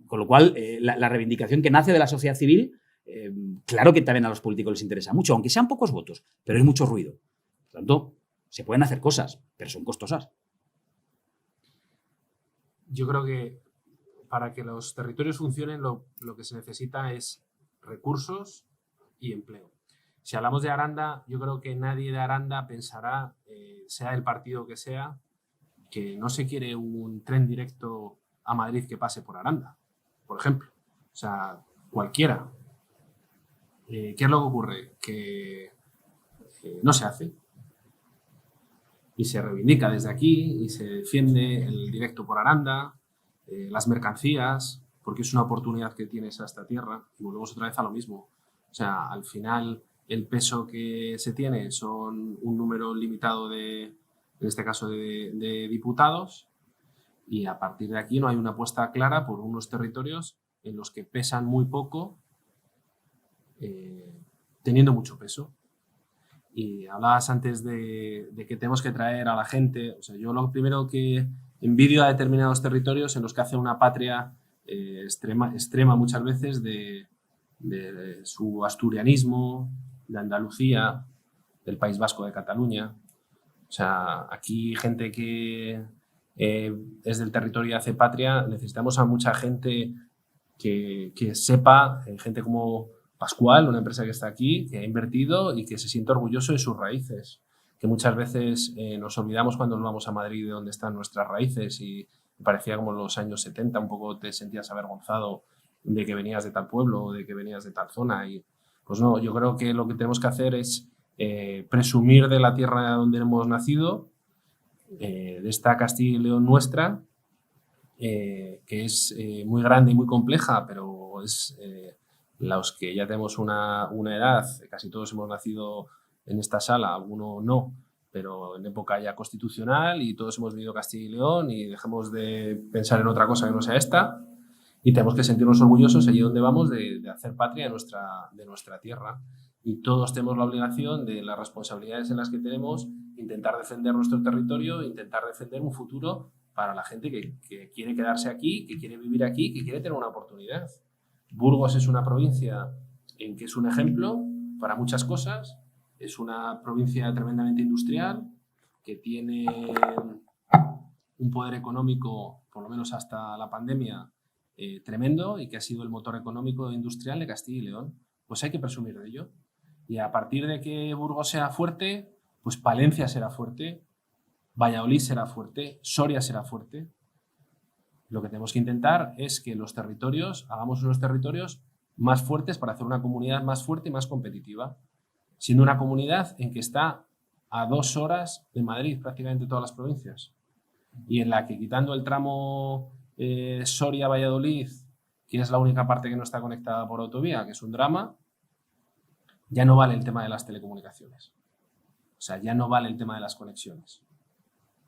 Speaker 2: Con lo cual, la reivindicación que nace de la sociedad civil, claro que también a los políticos les interesa mucho, aunque sean pocos votos, pero hay mucho ruido. Por tanto, se pueden hacer cosas, pero son costosas.
Speaker 3: Yo creo que para que los territorios funcionen lo que se necesita es recursos y empleo. Si hablamos de Aranda, yo creo que nadie de Aranda pensará, sea el partido que sea, que no se quiere un tren directo a Madrid que pase por Aranda, por ejemplo. O sea, cualquiera. ¿Qué es lo que ocurre? Que no se hace. Y se reivindica desde aquí y se defiende el directo por Aranda, las mercancías, porque es una oportunidad que tienes a esta tierra. Y volvemos otra vez a lo mismo. O sea, al final el peso que se tiene son un número limitado en este caso, de diputados, y a partir de aquí no hay una apuesta clara por unos territorios en los que pesan muy poco, teniendo mucho peso. Y hablabas antes de que tenemos que traer a la gente. O sea, yo lo primero que envidio a determinados territorios en los que hace una patria extrema muchas veces de su asturianismo, de Andalucía, del País Vasco, de Cataluña. O sea, aquí gente que es del territorio y hace patria, necesitamos a mucha gente que sepa, gente como Pascual, una empresa que está aquí, que ha invertido y que se siente orgulloso de sus raíces, que muchas veces nos olvidamos cuando nos vamos a Madrid de dónde están nuestras raíces, y parecía como en los años 70, un poco te sentías avergonzado de que venías de tal pueblo o de que venías de tal zona. Y pues no, yo creo que lo que tenemos que hacer es presumir de la tierra donde hemos nacido, de esta Castilla y León nuestra, que es muy grande y muy compleja, pero es los que ya tenemos una edad, casi todos hemos nacido en esta sala, alguno no, pero en época ya constitucional, y todos hemos venido a Castilla y León, y dejemos de pensar en otra cosa que no sea esta, y tenemos que sentirnos orgullosos allí donde vamos de hacer patria de nuestra tierra. Y todos tenemos la obligación, de las responsabilidades en las que tenemos, intentar defender nuestro territorio, intentar defender un futuro para la gente que quiere quedarse aquí, que quiere vivir aquí, que quiere tener una oportunidad. Burgos es una provincia en que es un ejemplo para muchas cosas. Es una provincia tremendamente industrial, que tiene un poder económico, por lo menos hasta la pandemia, tremendo, y que ha sido el motor económico e industrial de Castilla y León. Pues hay que presumir de ello. Y a partir de que Burgos sea fuerte, pues Palencia será fuerte, Valladolid será fuerte, Soria será fuerte. Lo que tenemos que intentar es que los territorios, hagamos unos territorios más fuertes para hacer una comunidad más fuerte y más competitiva, siendo una comunidad en que está a 2 horas de Madrid prácticamente todas las provincias, y en la que, quitando el tramo Soria-Valladolid, que es la única parte que no está conectada por autovía, que es un drama, ya no vale el tema de las telecomunicaciones. O sea, ya no vale el tema de las conexiones.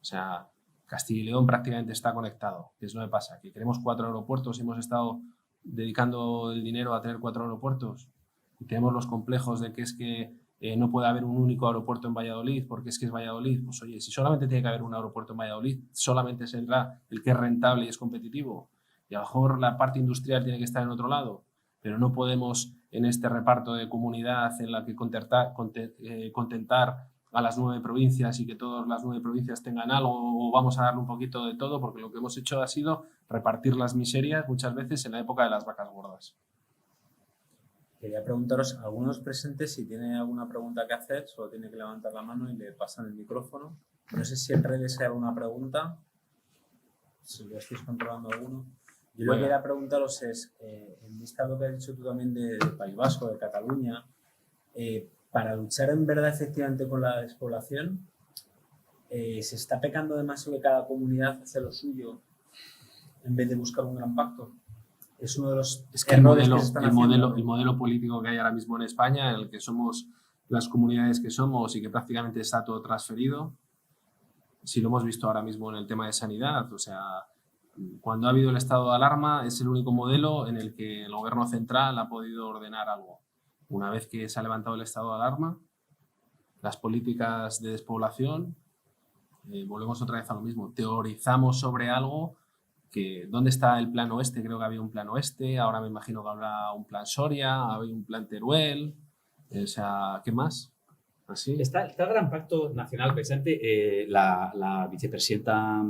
Speaker 3: O sea, Castilla y León prácticamente está conectado. ¿Qué es lo que pasa? Que queremos 4 aeropuertos y hemos estado dedicando el dinero a tener 4 aeropuertos. Y tenemos los complejos de que es que no puede haber un único aeropuerto en Valladolid porque es que es Valladolid. Pues oye, si solamente tiene que haber un aeropuerto en Valladolid, solamente será el que es rentable y es competitivo. Y a lo mejor la parte industrial tiene que estar en otro lado, pero no podemos, en este reparto de comunidad en la que contentar a las 9 provincias y que todas las 9 provincias tengan algo, o vamos a darle un poquito de todo, porque lo que hemos hecho ha sido repartir las miserias muchas veces en la época de las vacas gordas.
Speaker 1: Quería preguntaros a algunos presentes si tienen alguna pregunta que hacer, solo tiene que levantar la mano y le pasan el micrófono. No sé si en redes hay alguna pregunta, si lo estáis controlando alguno. Yo lo que quería preguntaros es, en vista de lo que has dicho tú también del País Vasco, de Cataluña, para luchar en verdad efectivamente con la despoblación, se está pecando demasiado de cada comunidad hace lo suyo en vez de buscar un gran pacto. Es uno de los errores que se están haciendo.
Speaker 3: El modelo político que hay ahora mismo en España, en el que somos las comunidades que somos y que prácticamente está todo transferido, si lo hemos visto ahora mismo en el tema de sanidad. O sea, cuando ha habido el estado de alarma, es el único modelo en el que el gobierno central ha podido ordenar algo. Una vez que se ha levantado el estado de alarma, las políticas de despoblación, volvemos otra vez a lo mismo. Teorizamos sobre algo que, ¿dónde está el plan oeste? Creo que había un plan oeste, ahora me imagino que habrá un plan Soria, había un plan Teruel, o sea, ¿qué más? ¿Así?
Speaker 2: Está el Gran Pacto Nacional, precisamente la vicepresidenta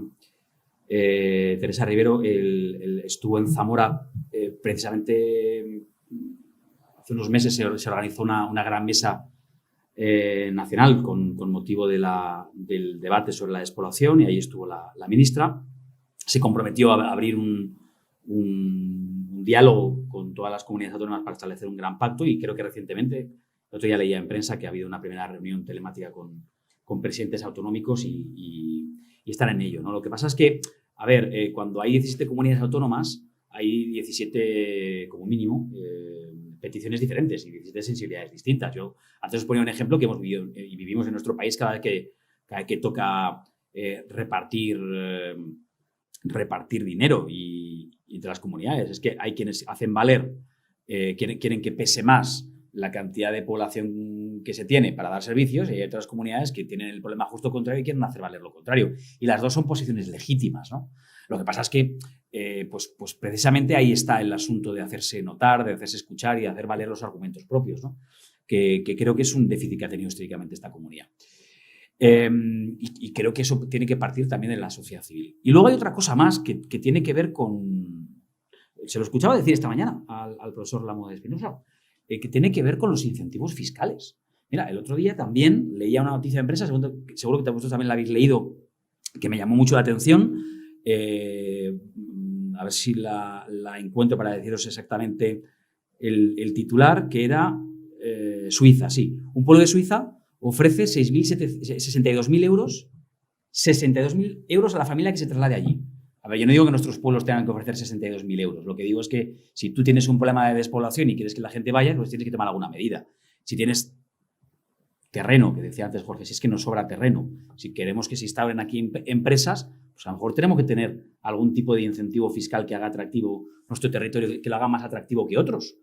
Speaker 2: Teresa Rivero estuvo en Zamora precisamente hace unos meses. Se organizó una gran mesa nacional con motivo del debate sobre la despoblación, y ahí estuvo la ministra. Se comprometió a abrir un diálogo con todas las comunidades autónomas para establecer un gran pacto, y creo que recientemente, el otro día leía en prensa que ha habido una primera reunión telemática con presidentes autonómicos y están en ello, ¿no? Lo que pasa es que, a ver, cuando hay 17 comunidades autónomas, hay 17 como mínimo peticiones diferentes y de sensibilidades distintas. Yo antes os ponía un ejemplo que hemos vivido y vivimos en nuestro país cada vez que toca repartir dinero y entre las comunidades. Es que hay quienes hacen valer, quieren que pese más la cantidad de población que se tiene para dar servicios, y hay otras comunidades que tienen el problema justo contrario y quieren hacer valer lo contrario. Y las dos son posiciones legítimas, ¿no? Lo que pasa es que pues precisamente ahí está el asunto de hacerse notar, de hacerse escuchar y de hacer valer los argumentos propios, ¿no? Que creo que es un déficit que ha tenido históricamente esta comunidad. Y creo que eso tiene que partir también de la sociedad civil. Y luego hay otra cosa más que tiene que ver con... Se lo escuchaba decir esta mañana al profesor Lamo de Espinosa, que tiene que ver con los incentivos fiscales. Mira, el otro día también leía una noticia de empresa, seguro que vosotros también la habéis leído, que me llamó mucho la atención. A ver si la encuentro para deciros exactamente el titular, que era Suiza, sí. Un pueblo de Suiza ofrece 62.000 euros, 62.000 euros a la familia que se traslade allí. A ver, yo no digo que nuestros pueblos tengan que ofrecer 62.000 euros. Lo que digo es que si tú tienes un problema de despoblación y quieres que la gente vaya, pues tienes que tomar alguna medida. Si tienes terreno, que decía antes Jorge, si es que nos sobra terreno, si queremos que se instauren aquí empresas, pues a lo mejor tenemos que tener algún tipo de incentivo fiscal que haga atractivo nuestro territorio, que lo haga más atractivo que otros.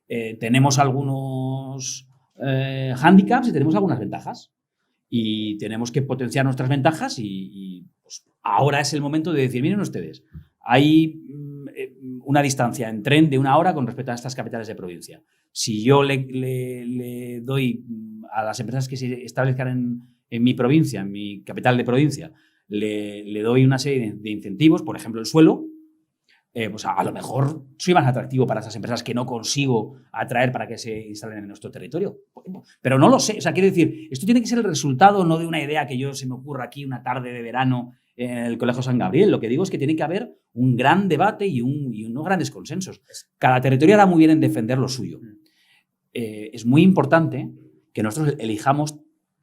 Speaker 2: Tenemos algunos hándicaps y tenemos algunas ventajas. Y tenemos que potenciar nuestras ventajas y pues, ahora es el momento de decir, miren ustedes, hay una distancia en tren de 1 hora con respecto a estas capitales de provincia. Si yo le doy a las empresas que se establezcan en mi provincia, en mi capital de provincia, le doy una serie de incentivos, por ejemplo, el suelo, pues a lo mejor soy más atractivo para esas empresas que no consigo atraer para que se instalen en nuestro territorio. Pero no lo sé. O sea, quiero decir, esto tiene que ser el resultado no de una idea que yo se me ocurra aquí una tarde de verano en el Colegio San Gabriel. Lo que digo es que tiene que haber un gran debate y unos grandes consensos. Cada territorio hará muy bien en defender lo suyo. Es muy importante que nosotros elijamos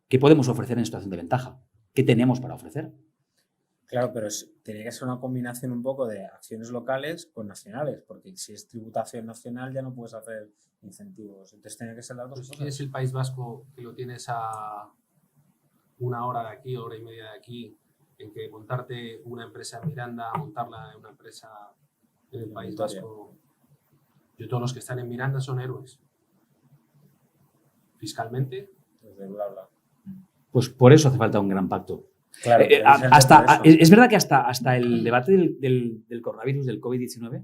Speaker 2: qué podemos ofrecer en situación de ventaja, qué tenemos para ofrecer.
Speaker 1: Claro, pero tiene que ser una combinación un poco de acciones locales con nacionales, porque si es tributación nacional ya no puedes hacer incentivos. Entonces tiene que ser las dos cosas.
Speaker 3: Si tienes el País Vasco, que lo tienes a 1 hora de aquí, 1 hora y media de aquí, en que montarte una empresa en Miranda, montarla en una empresa en el País Vasco, todos los que están en Miranda son héroes. Fiscalmente.
Speaker 1: Desde bla, bla.
Speaker 2: Pues por eso hace falta un gran pacto.
Speaker 1: Claro,
Speaker 2: es verdad que hasta el debate del coronavirus, del COVID-19,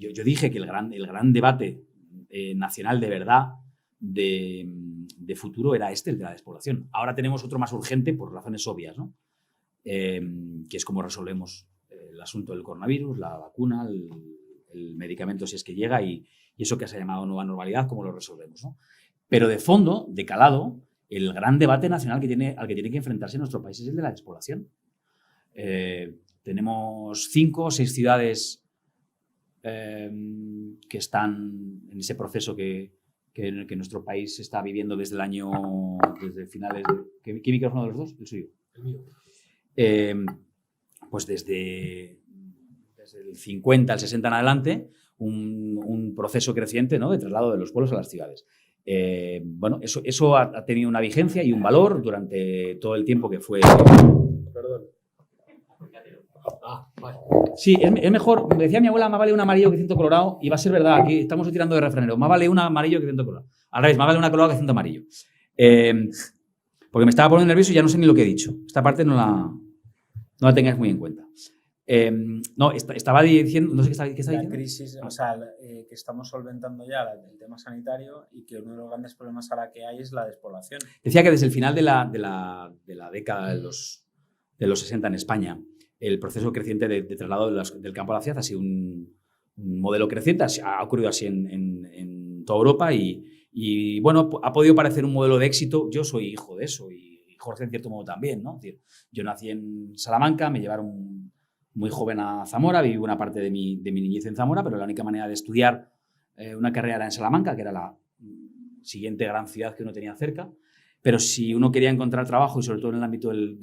Speaker 2: yo dije que el gran debate nacional de verdad de futuro era el de la despoblación. Ahora tenemos otro más urgente por razones obvias, ¿no? Que es cómo resolvemos el asunto del coronavirus, la vacuna, el medicamento si es que llega y eso que se ha llamado nueva normalidad, cómo lo resolvemos, ¿no? Pero de fondo, de calado, el gran debate nacional al que tiene que enfrentarse nuestro país es el de la despoblación. Tenemos 5 o 6 ciudades que están en ese proceso que nuestro país está viviendo desde finales de... ¿Qué micrófono de los dos? El suyo.
Speaker 3: El mío.
Speaker 2: Pues desde el 50 al 60 en adelante, un proceso creciente, ¿no?, de traslado de los pueblos a las ciudades. Bueno, eso ha tenido una vigencia y un valor durante todo el tiempo que fue...
Speaker 3: Perdón. Vale.
Speaker 2: Sí, es mejor, me decía mi abuela, más vale un amarillo que 100 colorado, y va a ser verdad, aquí estamos tirando de refranero, más vale un amarillo que 100 colorado. Al revés, más vale una colorado que 100 amarillo. Porque me estaba poniendo nervioso y ya no sé ni lo que he dicho. Esta parte no la tengáis muy en cuenta. No, estaba diciendo, no sé qué estaba diciendo.
Speaker 1: La crisis, o sea, que estamos solventando ya el tema sanitario y que uno de los grandes problemas ahora que hay es la despoblación.
Speaker 2: Decía que desde el final de la década de los 60 en España, el proceso creciente de traslado del campo a la ciudad ha sido un modelo creciente, ha ocurrido así en toda Europa y bueno, ha podido parecer un modelo de éxito. Yo soy hijo de eso y Jorge en cierto modo también, ¿no? Es decir, yo nací en Salamanca, me llevaron muy joven a Zamora, viví una parte de mi niñez en Zamora, pero la única manera de estudiar una carrera era en Salamanca, que era la siguiente gran ciudad que uno tenía cerca. Pero si uno quería encontrar trabajo, y sobre todo en el ámbito en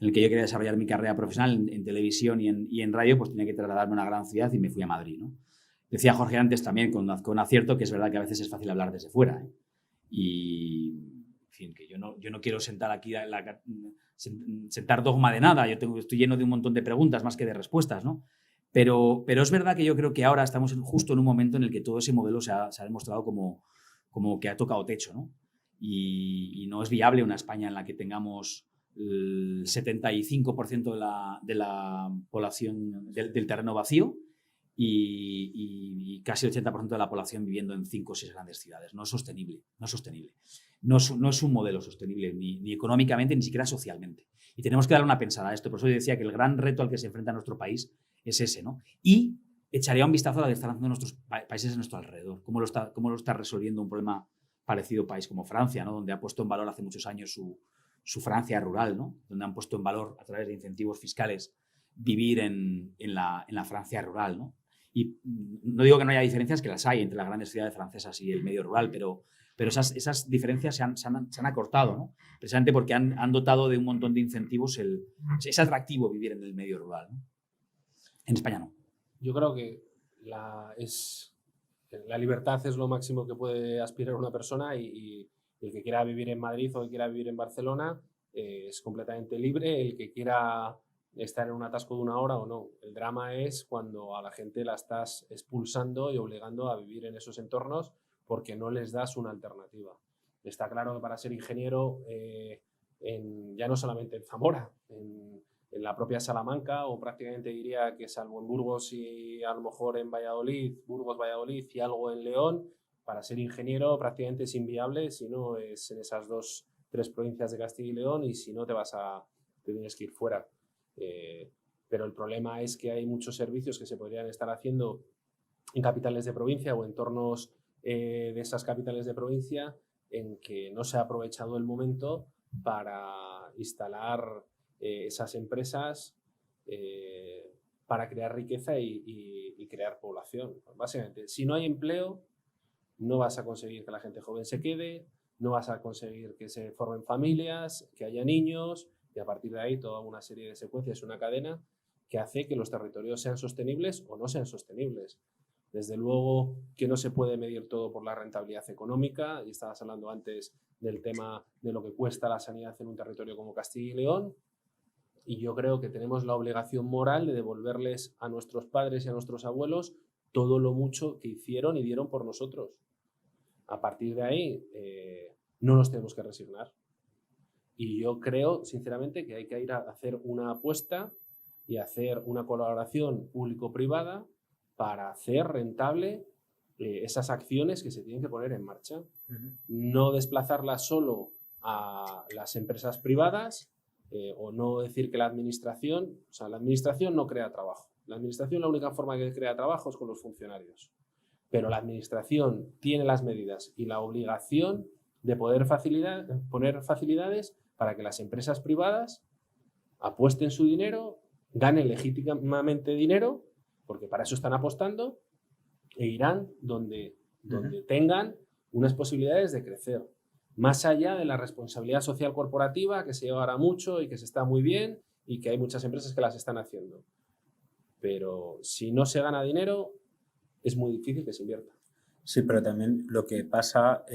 Speaker 2: el que yo quería desarrollar mi carrera profesional en televisión y en radio, pues tenía que trasladarme a una gran ciudad y me fui a Madrid, ¿no? Decía Jorge antes también con acierto que es verdad que a veces es fácil hablar desde fuera, ¿eh? Y, en fin, que yo no quiero sentar aquí sentar dogma de nada. Estoy lleno de un montón de preguntas más que de respuestas, ¿no? Pero es verdad que yo creo que ahora estamos justo en un momento en el que todo ese modelo se ha demostrado como que ha tocado techo, ¿no? Y no es viable una España en la que tengamos el 75% de la población del terreno vacío y casi el 80% de la población viviendo en 5 o 6 grandes ciudades. No es sostenible, no es sostenible. No es un modelo sostenible ni económicamente ni siquiera socialmente. Y tenemos que darle una pensada a esto. Por eso yo decía que el gran reto al que se enfrenta nuestro país es ese, ¿no? Y echaría un vistazo a lo que están haciendo nuestros países a nuestro alrededor. Cómo lo está resolviendo un problema parecido a un país como Francia, ¿no? Donde ha puesto en valor hace muchos años su Francia rural, ¿no? Donde han puesto en valor a través de incentivos fiscales vivir en la Francia rural, ¿no? Y no digo que no haya diferencias, que las hay entre las grandes ciudades francesas y el medio rural, pero esas diferencias se han acortado, ¿no? Precisamente porque han dotado de un montón de incentivos. Es atractivo vivir en el medio rural, ¿no? En España no.
Speaker 3: Yo creo que la libertad es lo máximo que puede aspirar una persona y el que quiera vivir en Madrid o el que quiera vivir en Barcelona es completamente libre. El que quiera estar en un atasco de 1 hora o no. El drama es cuando a la gente la estás expulsando y obligando a vivir en esos entornos porque no les das una alternativa. Está claro que para ser ingeniero, ya no solamente en Zamora, en la propia Salamanca, o prácticamente diría que salvo en Burgos y a lo mejor en Valladolid, Burgos, Valladolid y algo en León, para ser ingeniero prácticamente es inviable si no es en esas 2-3 provincias de Castilla y León, y si no te tienes que ir fuera. Pero el problema es que hay muchos servicios que se podrían estar haciendo en capitales de provincia o entornos de esas capitales de provincia en que no se ha aprovechado el momento para instalar esas empresas para crear riqueza y crear población. Básicamente, si no hay empleo, no vas a conseguir que la gente joven se quede, no vas a conseguir que se formen familias, que haya niños, y a partir de ahí toda una serie de secuencias, una cadena que hace que los territorios sean sostenibles o no sean sostenibles. Desde luego que no se puede medir todo por la rentabilidad económica, y estabas hablando antes del tema de lo que cuesta la sanidad en un territorio como Castilla y León, y yo creo que tenemos la obligación moral de devolverles a nuestros padres y a nuestros abuelos todo lo mucho que hicieron y dieron por nosotros. A partir de ahí no nos tenemos que resignar. Y yo creo, sinceramente, que hay que ir a hacer una apuesta y hacer una colaboración público-privada para hacer rentable esas acciones que se tienen que poner en marcha. Uh-huh. No desplazarlas solo a las empresas privadas o no decir que la administración no crea trabajo. La administración, la única forma que crea trabajo es con los funcionarios. Pero la administración tiene las medidas y la obligación de poder poner facilidades para que las empresas privadas apuesten su dinero, ganen legítimamente dinero, porque para eso están apostando, e irán donde tengan unas posibilidades de crecer. Más allá de la responsabilidad social corporativa, que se lleva ahora mucho y que se está muy bien y que hay muchas empresas que las están haciendo. Pero si no se gana dinero, es muy difícil que se invierta.
Speaker 1: Sí, pero también lo que pasa,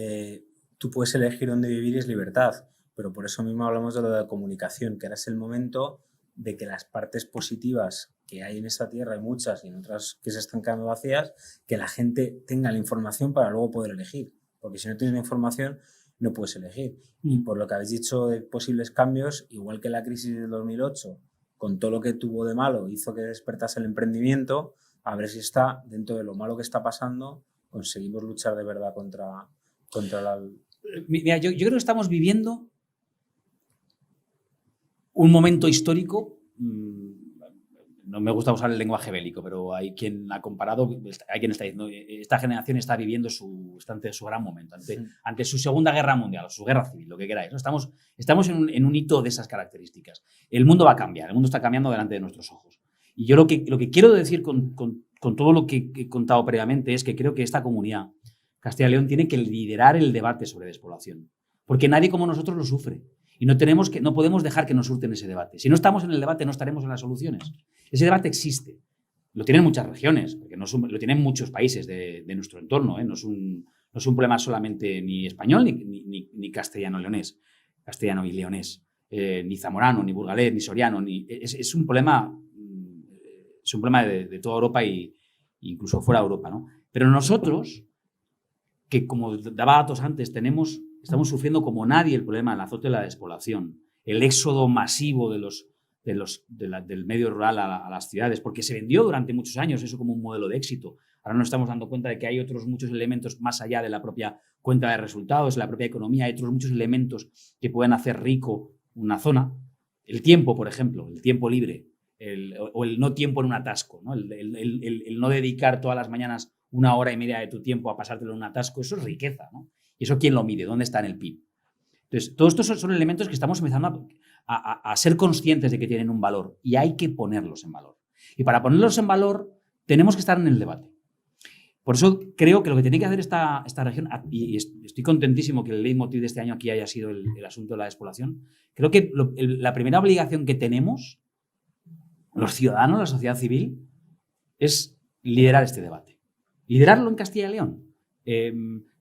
Speaker 1: tú puedes elegir dónde vivir y es libertad, pero por eso mismo hablamos de lo de la comunicación, que ahora es el momento de que las partes positivas que hay en esta tierra, hay muchas y en otras que se están quedando vacías, que la gente tenga la información para luego poder elegir, porque si no tienes la información no puedes elegir. Y por lo que habéis dicho de posibles cambios, igual que la crisis del 2008, con todo lo que tuvo de malo, hizo que despertase el emprendimiento, a ver si está dentro de lo malo que está pasando, conseguimos luchar de verdad contra la...
Speaker 2: Mira, yo creo que estamos viviendo un momento histórico, no me gusta usar el lenguaje bélico, pero hay quien ha comparado, hay quien está diciendo, esta generación está viviendo ante su gran momento, ante su Segunda Guerra Mundial, o su guerra civil, lo que queráis, ¿no? Estamos en un hito de esas características. El mundo va a cambiar, el mundo está cambiando delante de nuestros ojos. Y yo lo que quiero decir con todo lo que he contado previamente es que creo que esta comunidad, Castilla y León, tiene que liderar el debate sobre despoblación, porque nadie como nosotros lo sufre. Y no podemos dejar que nos surten ese debate. Si no estamos en el debate, no estaremos en las soluciones. Ese debate existe. lo tienen muchas regiones, porque lo tienen muchos países de nuestro entorno, ¿eh? No es un problema solamente ni español ni castellano-leonés, castellano y leonés, ni zamorano, ni burgalés, ni soriano, es un problema de toda Europa e incluso fuera de Europa, ¿no? Pero nosotros, que como daba datos antes, estamos sufriendo como nadie el problema del azote de la despoblación, el éxodo masivo del medio rural a las ciudades, porque se vendió durante muchos años eso como un modelo de éxito. Ahora nos estamos dando cuenta de que hay otros muchos elementos más allá de la propia cuenta de resultados, la propia economía, hay otros muchos elementos que pueden hacer rico una zona. El tiempo, por ejemplo, el tiempo libre, o el no tiempo en un atasco, ¿no? El no dedicar todas las mañanas 1 hora y media de tu tiempo a pasártelo en un atasco, eso es riqueza, ¿no? ¿Y eso quién lo mide? ¿Dónde está en el PIB? Entonces, todos estos son elementos que estamos empezando a ser conscientes de que tienen un valor y hay que ponerlos en valor. Y para ponerlos en valor tenemos que estar en el debate. Por eso creo que lo que tiene que hacer esta región, y estoy contentísimo que el leitmotiv de este año aquí haya sido el asunto de la despoblación, creo que la primera obligación que tenemos, los ciudadanos, la sociedad civil, es liderar este debate. Liderarlo en Castilla y León.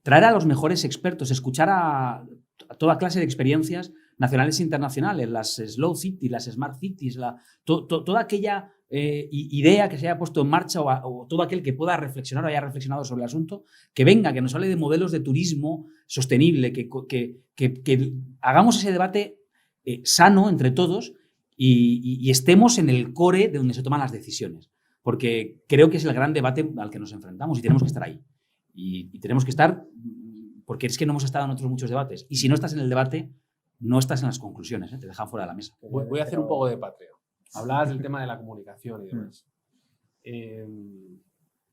Speaker 2: Traer a los mejores expertos, escuchar a toda clase de experiencias nacionales e internacionales, las Slow Cities, las Smart Cities, toda aquella idea que se haya puesto en marcha o todo aquel que pueda reflexionar o haya reflexionado sobre el asunto, que venga, que nos hable de modelos de turismo sostenible, que hagamos ese debate sano entre todos y estemos en el core de donde se toman las decisiones. Porque creo que es el gran debate al que nos enfrentamos y tenemos que estar ahí. Y tenemos que estar, porque es que no hemos estado en otros muchos debates. Y si no estás en el debate, no estás en las conclusiones, ¿eh? Te dejan fuera de la mesa.
Speaker 3: Voy a hacer un poco de patria. Hablabas del tema de la comunicación y demás.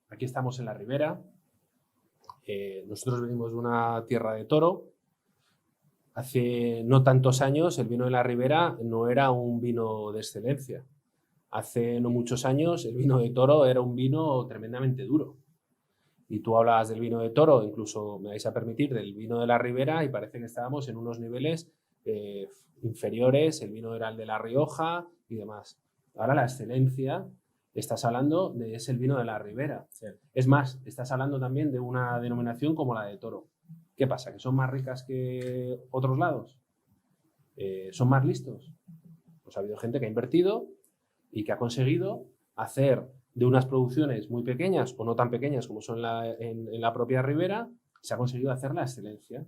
Speaker 3: Aquí estamos en la Ribera. Nosotros venimos de una tierra de toro. Hace no tantos años el vino de la Ribera no era un vino de excelencia. Hace no muchos años el vino de toro era un vino tremendamente duro. Y tú hablabas del vino de toro, incluso me vais a permitir, del vino de la Ribera, y parece que estábamos en unos niveles inferiores, el vino era el de La Rioja y demás. Ahora la excelencia, estás hablando es el vino de la Ribera. Sí. Es más, estás hablando también de una denominación como la de toro. ¿Qué pasa? ¿Que son más ricas que otros lados? ¿Son más listos? Pues ha habido gente que ha invertido y que ha conseguido hacer de unas producciones muy pequeñas o no tan pequeñas como son en la propia Ribera, se ha conseguido hacer la excelencia.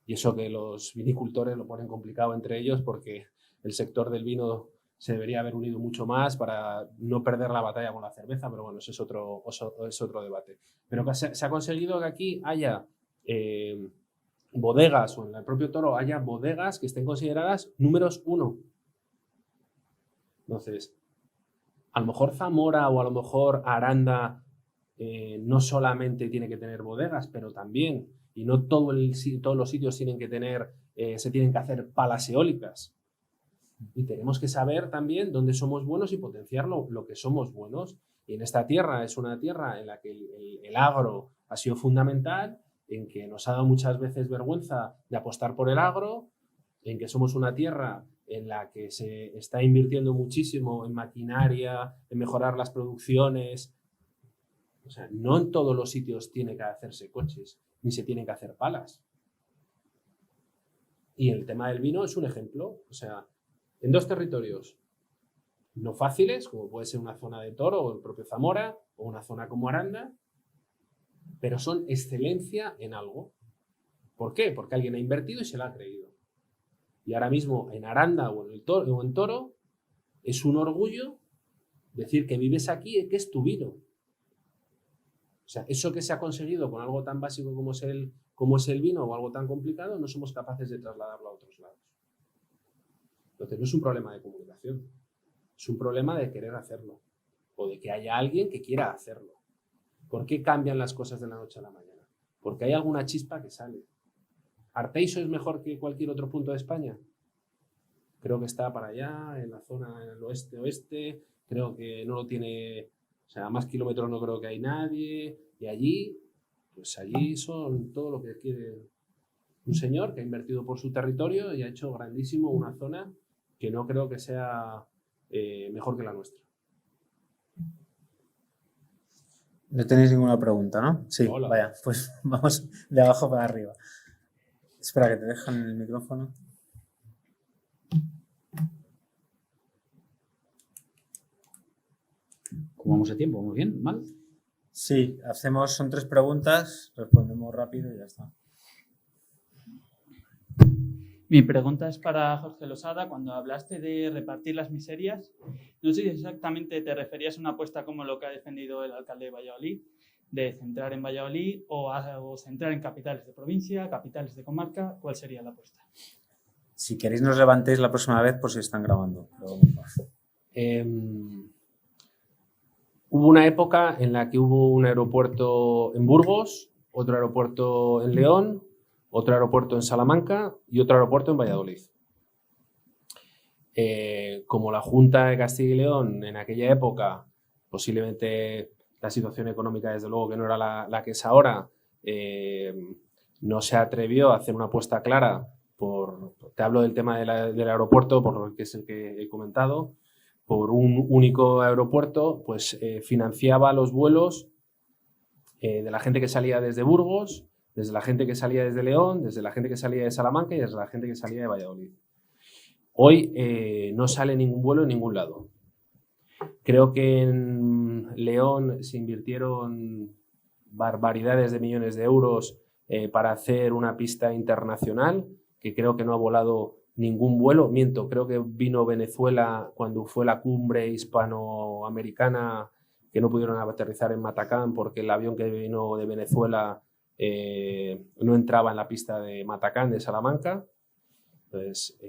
Speaker 3: Y eso que los vinicultores lo ponen complicado entre ellos porque el sector del vino se debería haber unido mucho más para no perder la batalla con la cerveza, pero bueno, eso es otro debate. Pero que se ha conseguido que aquí haya bodegas, o en el propio toro haya bodegas que estén consideradas números 1. Entonces, a lo mejor Zamora o a lo mejor Aranda no solamente tiene que tener bodegas, pero también, y no todos los sitios tienen que tener, se tienen que hacer palas eólicas. Y tenemos que saber también dónde somos buenos y potenciar lo que somos buenos. Y en esta tierra es una tierra en la que el agro ha sido fundamental, en que nos ha dado muchas veces vergüenza de apostar por el agro, en que somos una tierra en la que se está invirtiendo muchísimo en maquinaria, en mejorar las producciones. O sea, no en todos los sitios tiene que hacerse coches, ni se tienen que hacer palas. Y el tema del vino es un ejemplo. O sea, en 2 territorios no fáciles, como puede ser una zona de Toro o el propio Zamora, o una zona como Aranda, pero son excelencia en algo. ¿Por qué? Porque alguien ha invertido y se lo ha creído. Y ahora mismo en Aranda o en Toro es un orgullo decir que vives aquí y que es tu vino. O sea, eso que se ha conseguido con algo tan básico como es el vino o algo tan complicado, no somos capaces de trasladarlo a otros lados. Entonces no es un problema de comunicación, es un problema de querer hacerlo o de que haya alguien que quiera hacerlo. ¿Por qué cambian las cosas de la noche a la mañana? Porque hay alguna chispa que sale. ¿Arteixo es mejor que cualquier otro punto de España? Creo que está para allá, en la zona en el oeste, creo que no lo tiene, o sea, a más kilómetros no creo que hay nadie, y allí, pues allí son todo lo que quiere un señor que ha invertido por su territorio y ha hecho grandísimo una zona que no creo que sea mejor que la nuestra.
Speaker 1: No tenéis ninguna pregunta, ¿no? Sí,
Speaker 2: Hola.
Speaker 1: vaya, pues vamos de abajo para arriba. Espera, que te dejan el micrófono.
Speaker 2: ¿Cómo vamos de tiempo? ¿Muy bien? ¿Mal?
Speaker 1: Sí, son 3 preguntas, respondemos rápido y ya está.
Speaker 4: Mi pregunta es para Jorge Losada. Cuando hablaste de repartir las miserias, no sé si exactamente te referías a una apuesta como lo que ha defendido el alcalde de Valladolid, de centrar en Valladolid o centrar en capitales de provincia, capitales de comarca. ¿Cuál sería la apuesta?
Speaker 1: Si queréis nos levantéis la próxima vez por si están grabando.
Speaker 3: Hubo una época en la que hubo un aeropuerto en Burgos, otro aeropuerto en León, otro aeropuerto en Salamanca y otro aeropuerto en Valladolid. Como la Junta de Castilla y León en aquella época, posiblemente la situación económica desde luego que no era la que es ahora, no se atrevió a hacer una apuesta clara te hablo del tema del aeropuerto, por lo que es el que he comentado, por un único aeropuerto, pues financiaba los vuelos de la gente que salía desde Burgos, desde la gente que salía desde León, desde la gente que salía de Salamanca y desde la gente que salía de Valladolid. Hoy no sale ningún vuelo en ningún lado. Creo que en León se invirtieron barbaridades de millones de euros para hacer una pista internacional, que creo que no ha volado ningún vuelo. Miento, creo que vino Venezuela cuando fue la cumbre hispanoamericana, que no pudieron aterrizar en Matacán porque el avión que vino de Venezuela no entraba en la pista de Matacán, de Salamanca. Entonces,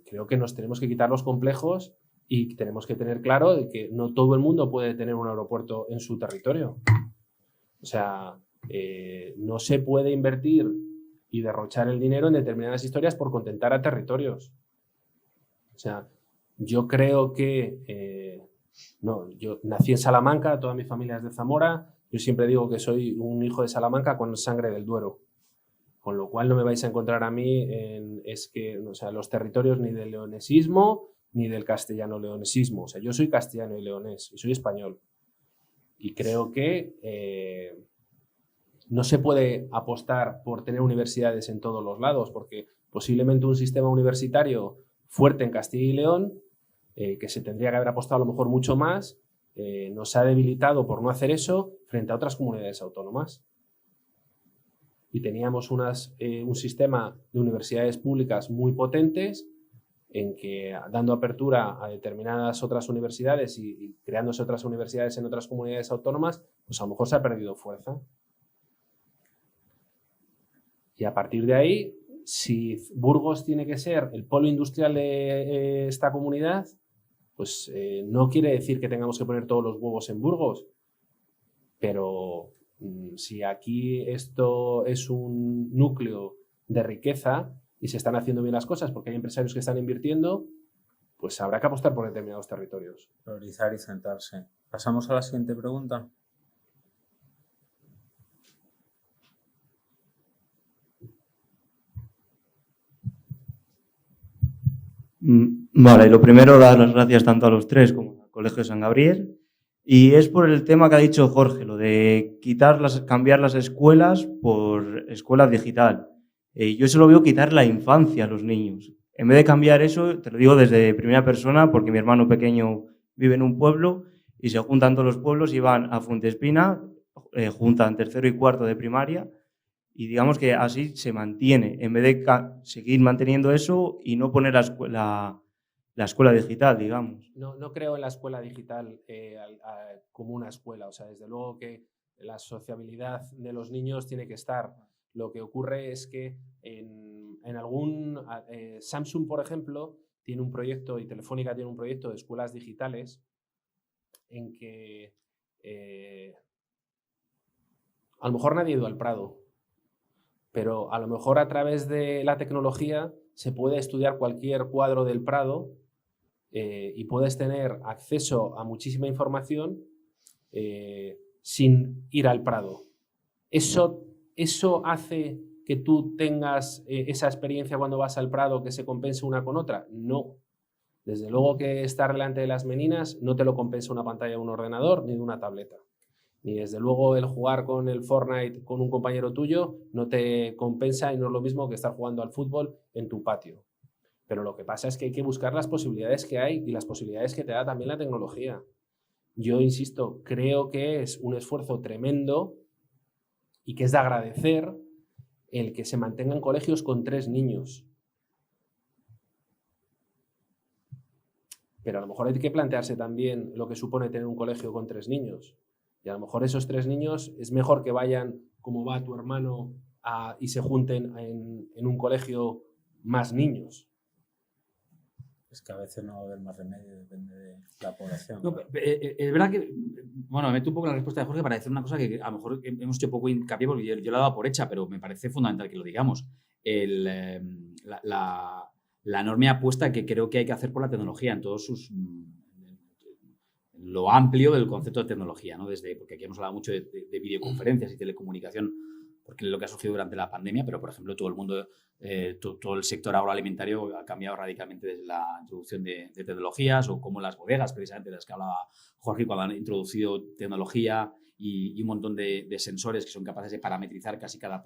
Speaker 3: creo que nos tenemos que quitar los complejos y tenemos que tener claro de que no todo el mundo puede tener un aeropuerto en su territorio. O sea, no se puede invertir y derrochar el dinero en determinadas historias por contentar a territorios. O sea, yo creo que... yo nací en Salamanca, toda mi familia es de Zamora. Yo siempre digo que soy un hijo de Salamanca con sangre del Duero. Con lo cual no me vais a encontrar a mí los territorios ni del leonesismo ni del castellano-leonesismo. O sea, yo soy castellano y leonés y soy español. Y creo que no se puede apostar por tener universidades en todos los lados, porque posiblemente un sistema universitario fuerte en Castilla y León, que se tendría que haber apostado a lo mejor mucho más, nos ha debilitado por no hacer eso frente a otras comunidades autónomas. Y teníamos un sistema de universidades públicas muy potentes en que, dando apertura a determinadas otras universidades y creándose otras universidades en otras comunidades autónomas, pues a lo mejor se ha perdido fuerza. Y a partir de ahí, si Burgos tiene que ser el polo industrial de esta comunidad, pues no quiere decir que tengamos que poner todos los huevos en Burgos, pero si aquí esto es un núcleo de riqueza y se están haciendo bien las cosas porque hay empresarios que están invirtiendo, pues habrá que apostar por determinados territorios.
Speaker 1: Priorizar y centrarse. Pasamos a la siguiente pregunta.
Speaker 5: Vale, lo primero, dar las gracias tanto a los tres como al Colegio San Gabriel. Y es por el tema que ha dicho Jorge, lo de cambiar las escuelas por escuela digital. Yo solo veo quitar la infancia a los niños. En vez de cambiar eso, te lo digo desde primera persona, porque mi hermano pequeño vive en un pueblo y se juntan todos los pueblos y van a Fuentespina, juntan tercero y cuarto de primaria. Y digamos que así se mantiene, en vez de seguir manteniendo eso y no poner la escuela digital, digamos.
Speaker 3: No creo en la escuela digital como una escuela. O sea, desde luego que la sociabilidad de los niños tiene que estar. Lo que ocurre es que Samsung, por ejemplo, tiene un proyecto y Telefónica tiene un proyecto de escuelas digitales en que a lo mejor nadie ha ido al Prado, pero a lo mejor a través de la tecnología se puede estudiar cualquier cuadro del Prado y puedes tener acceso a muchísima información sin ir al Prado. ¿Eso hace que tú tengas esa experiencia cuando vas al Prado que se compense una con otra? No. Desde luego que estar delante de las meninas no te lo compensa una pantalla de un ordenador ni de una tableta. Y desde luego el jugar con el Fortnite con un compañero tuyo no te compensa y no es lo mismo que estar jugando al fútbol en tu patio. Pero lo que pasa es que hay que buscar las posibilidades que hay y las posibilidades que te da también la tecnología. Yo insisto, creo que es un esfuerzo tremendo y que es de agradecer el que se mantengan colegios con 3 niños. Pero a lo mejor hay que plantearse también lo que supone tener un colegio con 3 niños. Y a lo mejor esos 3 niños es mejor que vayan como va tu hermano y se junten en un colegio más niños.
Speaker 1: Es que a veces no va a haber más remedio, depende de la población.
Speaker 2: No, es verdad que, bueno, me meto un poco en la respuesta de Jorge para decir una cosa que a lo mejor hemos hecho poco hincapié porque yo la he dado por hecha, pero me parece fundamental que lo digamos. La enorme apuesta que creo que hay que hacer por la tecnología en todos sus... lo amplio del concepto de tecnología, ¿no? Porque aquí hemos hablado mucho de videoconferencias y telecomunicación, porque es lo que ha surgido durante la pandemia, pero por ejemplo todo el mundo, todo el sector agroalimentario ha cambiado radicalmente desde la introducción de tecnologías, o como las bodegas, precisamente de las que hablaba Jorge, cuando han introducido tecnología y un montón de sensores que son capaces de parametrizar casi cada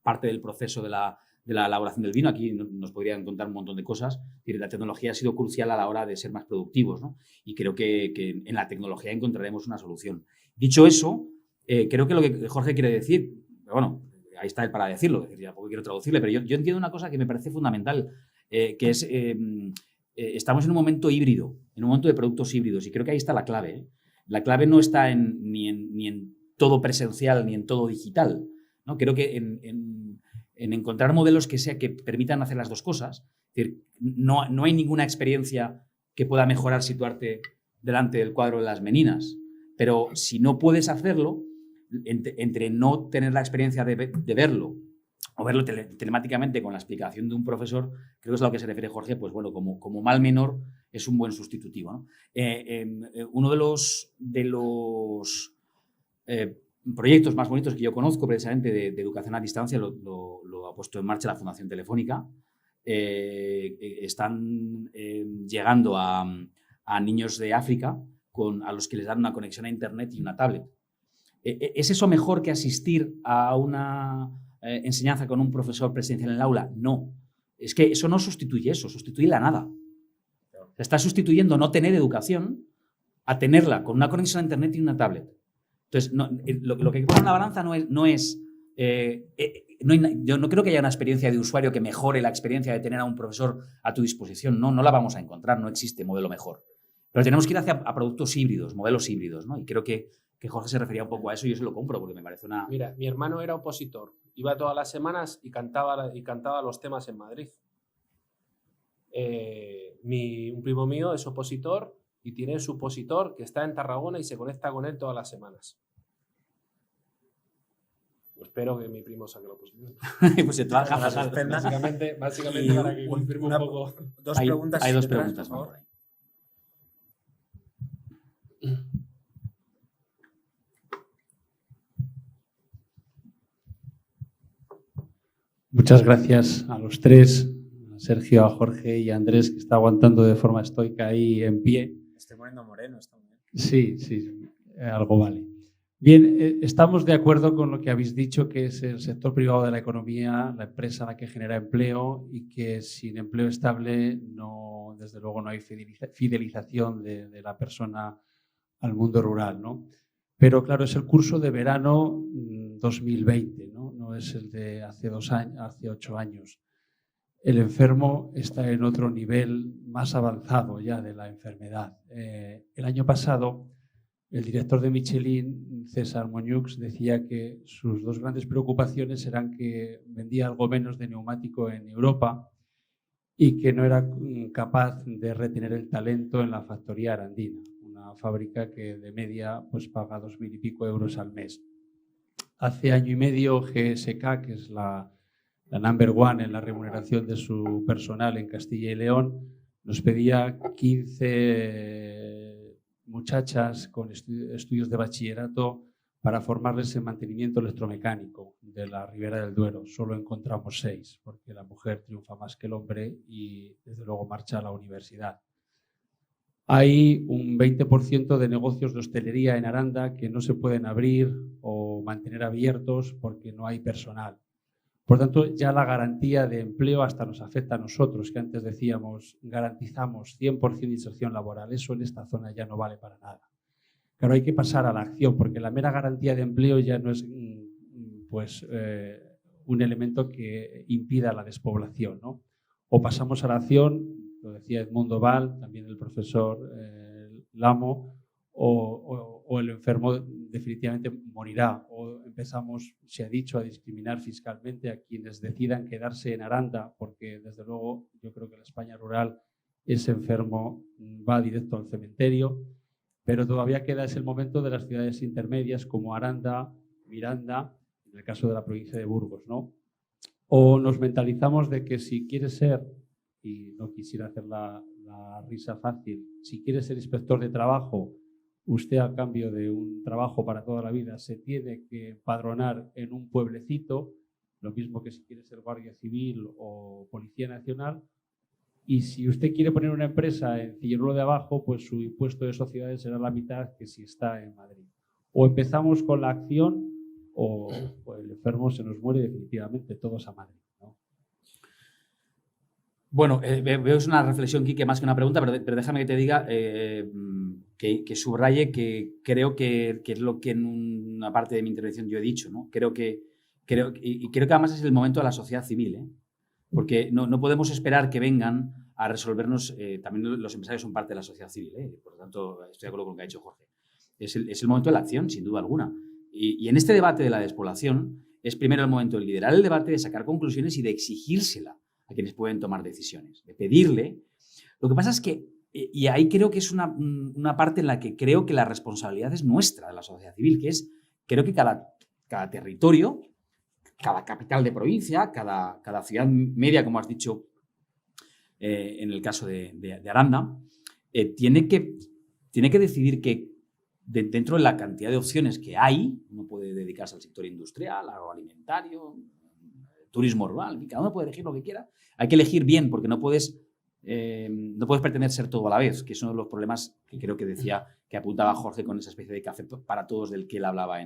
Speaker 2: parte del proceso de la elaboración del vino. Aquí nos podrían contar un montón de cosas. La tecnología ha sido crucial a la hora de ser más productivos, ¿no? Y creo que en la tecnología encontraremos una solución. Dicho eso, creo que lo que Jorge quiere decir, bueno, ahí está él para decirlo, es decir, ya poco quiero traducirle, pero yo entiendo una cosa que me parece fundamental, que es, estamos en un momento híbrido, en un momento de productos híbridos, y creo que ahí está la clave, ¿eh? La clave no está ni en todo presencial ni en todo digital, ¿no? Creo que en encontrar modelos que permitan hacer las dos cosas. Es decir, no hay ninguna experiencia que pueda mejorar situarte delante del cuadro de las Meninas, pero si no puedes hacerlo, entre no tener la experiencia de verlo o verlo telemáticamente con la explicación de un profesor, creo que es a lo que se refiere Jorge, pues bueno, como mal menor es un buen sustitutivo, ¿no? Uno de los proyectos más bonitos que yo conozco precisamente de educación a distancia lo ha puesto en marcha la Fundación Telefónica. Están llegando a niños de África a los que les dan una conexión a internet y una tablet. ¿Es eso mejor que asistir a una enseñanza con un profesor presencial en el aula? No. Es que eso no sustituye eso, sustituye la nada. Se está sustituyendo no tener educación a tenerla con una conexión a internet y una tablet. Entonces, lo que pone en la balanza yo no creo que haya una experiencia de usuario que mejore la experiencia de tener a un profesor a tu disposición. No la vamos a encontrar, no existe modelo mejor. Pero tenemos que ir hacia productos híbridos, modelos híbridos, ¿no? Y creo que Jorge se refería un poco a eso y yo se lo compro porque me parece una...
Speaker 3: Mira, mi hermano era opositor. Iba todas las semanas y cantaba los temas en Madrid. Un primo mío es opositor y tiene su opositor que está en Tarragona y se conecta con él todas las semanas. Espero que mi primo saque la oposición.
Speaker 2: Pues se trabaja
Speaker 3: básicamente para que confirme un poco.
Speaker 2: Hay dos preguntas, por favor.
Speaker 6: Muchas gracias a los tres, a Sergio, a Jorge y a Andrés, que está aguantando de forma estoica ahí en pie.
Speaker 1: Estoy poniendo moreno también.
Speaker 6: Sí, algo vale. Bien, estamos de acuerdo con lo que habéis dicho, que es el sector privado de la economía, la empresa la que genera empleo y que sin empleo estable, desde luego no hay fidelización de la persona al mundo rural, ¿no? Pero claro, es el curso de verano 2020, ¿no? No es el de hace 8 años. El enfermo está en otro nivel más avanzado ya de la enfermedad. El año pasado, el director de Michelin, César Moñux, decía que sus dos grandes preocupaciones eran que vendía algo menos de neumático en Europa y que no era capaz de retener el talento en la factoría Arandina, una fábrica que de media pues paga 2.000 y pico euros al mes. Hace año y medio GSK, que es la number one en la remuneración de su personal en Castilla y León, nos pedía 15 muchachas con estudios de bachillerato para formarles en mantenimiento electromecánico de la Ribera del Duero. Solo encontramos 6, porque la mujer triunfa más que el hombre y desde luego marcha a la universidad. hay un 20% de negocios de hostelería en Aranda que no se pueden abrir o mantener abiertos porque no hay personal. Por tanto, ya la garantía de empleo hasta nos afecta a nosotros, que antes decíamos garantizamos 100% de inserción laboral. Eso en esta zona ya no vale para nada. Claro, hay que pasar a la acción, porque la mera garantía de empleo ya no es un elemento que impida la despoblación, ¿no? O pasamos a la acción, lo decía Edmundo Val, también el profesor Lamo, o el enfermo definitivamente morirá. O empezamos, se ha dicho, a discriminar fiscalmente a quienes decidan quedarse en Aranda, porque desde luego yo creo que en la España rural ese enfermo va directo al cementerio, pero todavía queda ese momento de las ciudades intermedias como Aranda, Miranda, en el caso de la provincia de Burgos, ¿no? O nos mentalizamos de que si quieres ser, y no quisiera hacer la risa fácil, si quieres ser inspector de trabajo, usted a cambio de un trabajo para toda la vida se tiene que empadronar en un pueblecito, lo mismo que si quiere ser guardia civil o policía nacional, y si usted quiere poner una empresa en Cilleruelo de Abajo, pues su impuesto de sociedades será la mitad que si está en Madrid. O empezamos con la acción o el enfermo se nos muere definitivamente, todos a Madrid, ¿no?
Speaker 2: Bueno, veo es una reflexión, Quique, más que una pregunta, pero déjame que te diga que subraye que creo que es lo que en una parte de mi intervención yo he dicho, ¿no? Creo que además es el momento de la sociedad civil, ¿eh? Porque no podemos esperar que vengan a resolvernos. También los empresarios son parte de la sociedad civil, ¿eh? Por lo tanto, estoy de acuerdo con lo que ha dicho Jorge. Es el momento de la acción, sin duda alguna. Y en este debate de la despoblación es primero el momento de liderar el debate, de sacar conclusiones y de exigírsela a quienes pueden tomar decisiones, de pedirle. Lo que pasa es que, y ahí creo que es una parte en la que creo que la responsabilidad es nuestra, de la sociedad civil, que es, creo que cada territorio, cada capital de provincia, cada ciudad media, como has dicho en el caso de Aranda, tiene que decidir que dentro de la cantidad de opciones que hay, uno puede dedicarse al sector industrial, agroalimentario, turismo rural, y cada uno puede elegir lo que quiera. Hay que elegir bien, porque no puedes pretender ser todo a la vez, que es uno de los problemas que creo que decía, que apuntaba Jorge con esa especie de café para todos del que él hablaba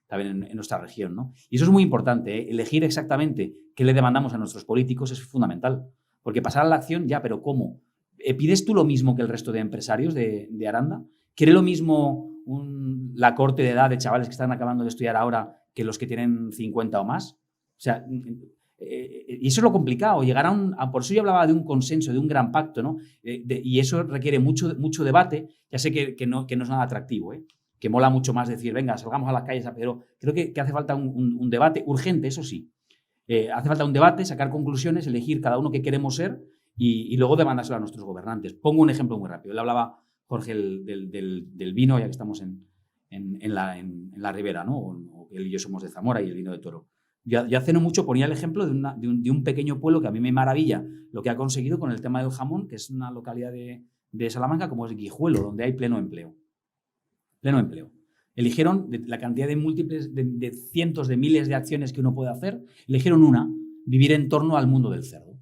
Speaker 2: también en nuestra región, ¿no? Y eso es muy importante, ¿eh? Elegir exactamente qué le demandamos a nuestros políticos es fundamental, porque pasar a la acción ya, pero ¿cómo? ¿Pides tú lo mismo que el resto de empresarios de Aranda? ¿Quiere lo mismo la corte de edad de chavales que están acabando de estudiar ahora que los que tienen 50 o más? O sea, y eso es lo complicado, llegar por eso yo hablaba de un consenso, de un gran pacto, ¿no? Y eso requiere mucho debate. Ya sé que no es nada atractivo, ¿eh? Que mola mucho más decir, venga, salgamos a las calles, pero creo que hace falta un debate urgente, eso sí. Hace falta un debate, sacar conclusiones, elegir cada uno qué queremos ser y luego demandárselo a nuestros gobernantes. Pongo un ejemplo muy rápido. Le hablaba Jorge del vino, ya que estamos en la Ribera, ¿no? O él y yo somos de Zamora y el vino de Toro. Yo hace no mucho ponía el ejemplo de un pequeño pueblo que a mí me maravilla lo que ha conseguido con el tema del jamón, que es una localidad de Salamanca como es Guijuelo, donde hay pleno empleo. Pleno empleo. Eligieron la cantidad de múltiples, de cientos de miles de acciones que uno puede hacer, eligieron una, vivir en torno al mundo del cerdo.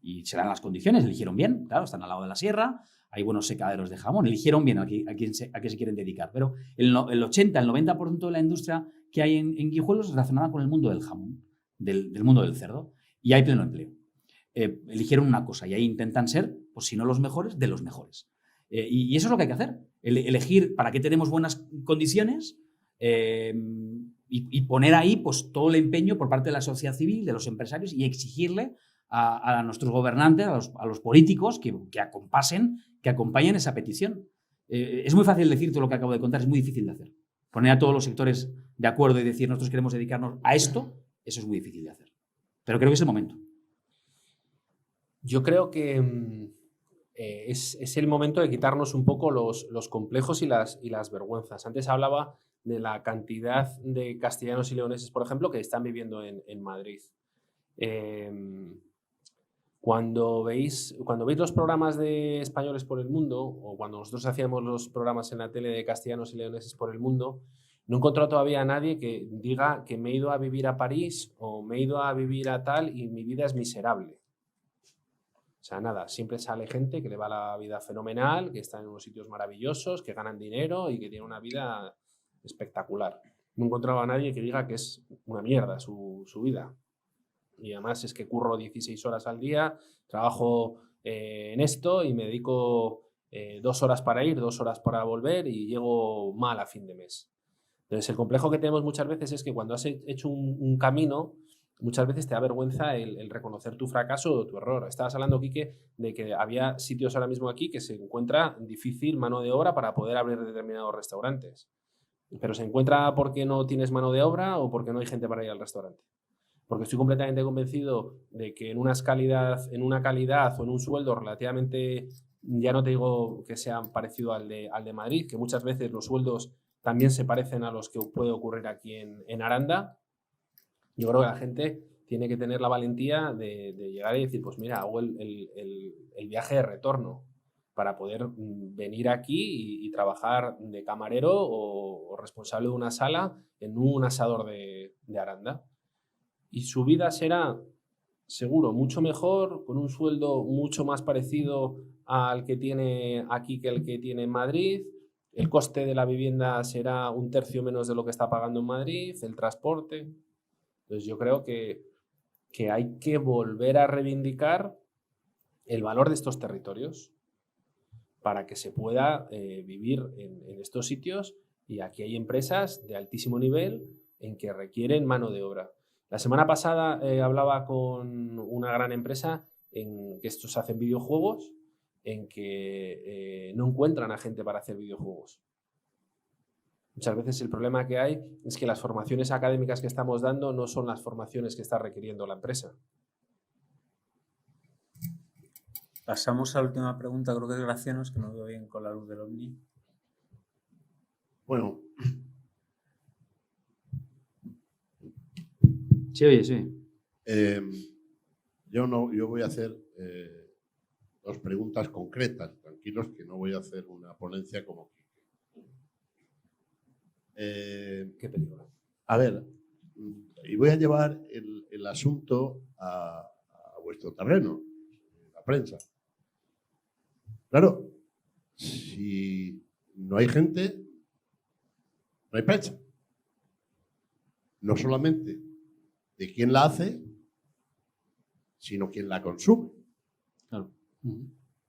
Speaker 2: Y se dan las condiciones, eligieron bien, claro, están al lado de la sierra, hay buenos secaderos de jamón, eligieron bien a qué se quieren dedicar. Pero el 80, el 90% de la industria que hay en Guijuelos es relacionada con el mundo del jamón, del mundo del cerdo, y hay pleno empleo. Eligieron una cosa y ahí intentan ser, pues si no los mejores, de los mejores. Y eso es lo que hay que hacer, elegir para qué tenemos buenas condiciones y poner ahí pues, todo el empeño por parte de la sociedad civil, de los empresarios y exigirle a nuestros gobernantes, a los políticos que acompañen esa petición. Es muy fácil decir todo lo que acabo de contar, es muy difícil de hacer. Poner a todos los sectores de acuerdo y decir nosotros queremos dedicarnos a esto, eso es muy difícil de hacer. Pero creo que es el momento.
Speaker 3: Yo creo que es el momento de quitarnos un poco los complejos y las vergüenzas. Antes hablaba de la cantidad de castellanos y leoneses, por ejemplo, que están viviendo en Madrid. Cuando veis los programas de Españoles por el Mundo, o cuando nosotros hacíamos los programas en la tele de castellanos y leoneses por el mundo, no he encontrado todavía a nadie que diga que me he ido a vivir a París o me he ido a vivir a tal y mi vida es miserable. O sea, nada, siempre sale gente que le va la vida fenomenal, que está en unos sitios maravillosos, que ganan dinero y que tienen una vida espectacular. No he encontrado a nadie que diga que es una mierda su vida. Y además es que curro 16 horas al día, trabajo en esto y me dedico 2 horas para ir, 2 horas para volver y llego mal a fin de mes. Entonces, el complejo que tenemos muchas veces es que cuando has hecho un camino, muchas veces te da vergüenza el reconocer tu fracaso o tu error. Estabas hablando, Quique, de que había sitios ahora mismo aquí que se encuentra difícil mano de obra para poder abrir determinados restaurantes. ¿Pero se encuentra porque no tienes mano de obra o porque no hay gente para ir al restaurante? Porque estoy completamente convencido de que en una calidad o en un sueldo relativamente, ya no te digo que sea parecido al de Madrid, que muchas veces los sueldos también se parecen a los que puede ocurrir aquí en Aranda. Yo creo que la gente tiene que tener la valentía de llegar y decir, pues mira, hago el viaje de retorno para poder venir aquí y trabajar de camarero o responsable de una sala en un asador de Aranda. Y su vida será, seguro, mucho mejor, con un sueldo mucho más parecido al que tiene aquí que el que tiene en Madrid. El coste de la vivienda será 1/3 menos de lo que está pagando en Madrid, el transporte. Entonces yo creo que hay que volver a reivindicar el valor de estos territorios para que se pueda vivir en estos sitios, y aquí hay empresas de altísimo nivel en que requieren mano de obra. La semana pasada hablaba con una gran empresa en que estos hacen videojuegos, en que no encuentran a gente para hacer videojuegos. Muchas veces el problema que hay es que las formaciones académicas que estamos dando no son las formaciones que está requiriendo la empresa.
Speaker 1: Pasamos a la última pregunta, creo que es Gracianos, que no veo bien con la luz del Omni.
Speaker 7: Bueno.
Speaker 2: Sí, oye, sí.
Speaker 7: Yo voy a hacer 2 preguntas concretas. Tranquilos, que no voy a hacer una ponencia como Quique.
Speaker 3: Qué peligro.
Speaker 7: A ver, y voy a llevar el asunto a vuestro terreno, la prensa. Claro, si no hay gente, no hay prensa. No solamente de quién la hace, sino quién la consume.
Speaker 2: Claro.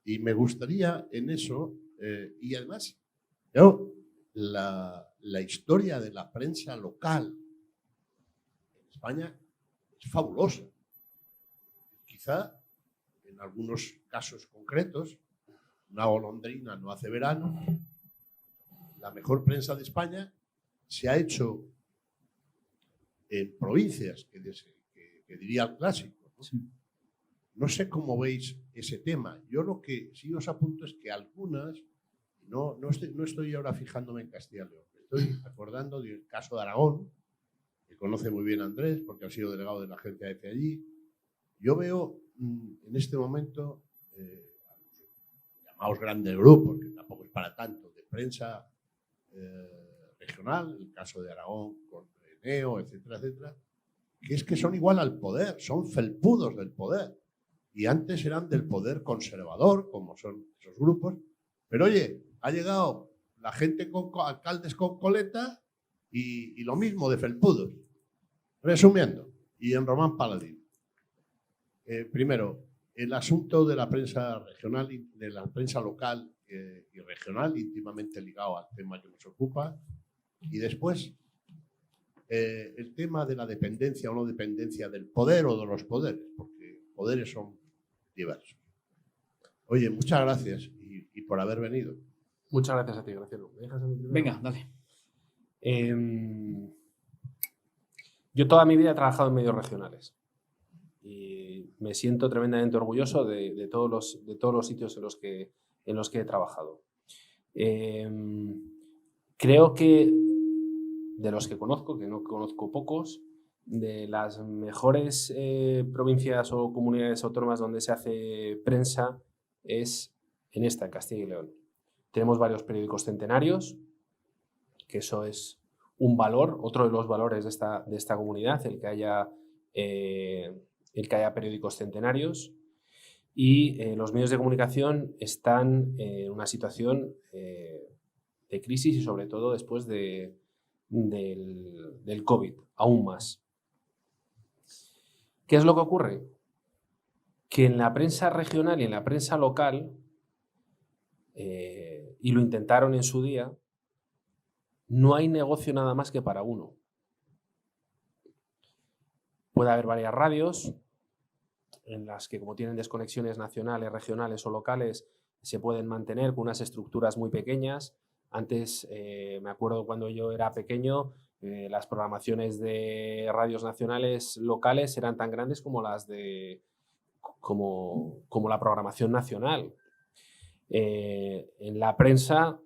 Speaker 7: Y me gustaría en eso, y además, yo, la historia de la prensa local en España es fabulosa. Quizá en algunos casos concretos, una golondrina no hace verano. La mejor prensa de España se ha hecho en provincias, que diría el clásico, ¿no?
Speaker 2: Sí.
Speaker 7: No sé cómo veis ese tema. Yo lo que sí os apunto es que algunas, no estoy ahora fijándome en Castilla y León, estoy acordando del caso de Aragón, que conoce muy bien Andrés, porque ha sido delegado de la agencia EFE allí. Yo veo en este momento, llamados grandes grupos, que tampoco es para tanto, de prensa regional, el caso de Aragón con Neo, etcétera, etcétera, que es que son igual al poder, son felpudos del poder. Y antes eran del poder conservador, como son esos grupos. Pero oye, ha llegado la gente con alcaldes con coleta y lo mismo de felpudos. Resumiendo, y en Román Paladín. Primero, el asunto de la prensa regional, de la prensa local y regional, íntimamente ligado al tema que nos ocupa. Y después, el tema de la dependencia o no dependencia del poder o de los poderes, porque poderes son diversos. Oye, muchas gracias y por haber venido.
Speaker 3: Muchas gracias a ti, Graciano. ¿Me dejas a mí primero?
Speaker 2: Venga, dale.
Speaker 3: Yo toda mi vida he trabajado en medios regionales y me siento tremendamente orgulloso de todos los sitios en los que he trabajado. Creo que de los que conozco, que no conozco pocos, de las mejores provincias o comunidades autónomas donde se hace prensa es en esta, en Castilla y León. Tenemos varios periódicos centenarios, que eso es un valor, otro de los valores de esta comunidad, el que haya periódicos centenarios. y los medios de comunicación están en una situación de crisis y sobre todo después del COVID, aún más. ¿Qué es lo que ocurre? Que en la prensa regional y en la prensa local, y lo intentaron en su día, no hay negocio nada más que para uno. Puede haber varias radios en las que, como tienen desconexiones nacionales, regionales o locales, se pueden mantener con unas estructuras muy pequeñas. Antes, me acuerdo cuando yo era pequeño, las programaciones de radios nacionales locales eran tan grandes como las de como la programación nacional. En la prensa,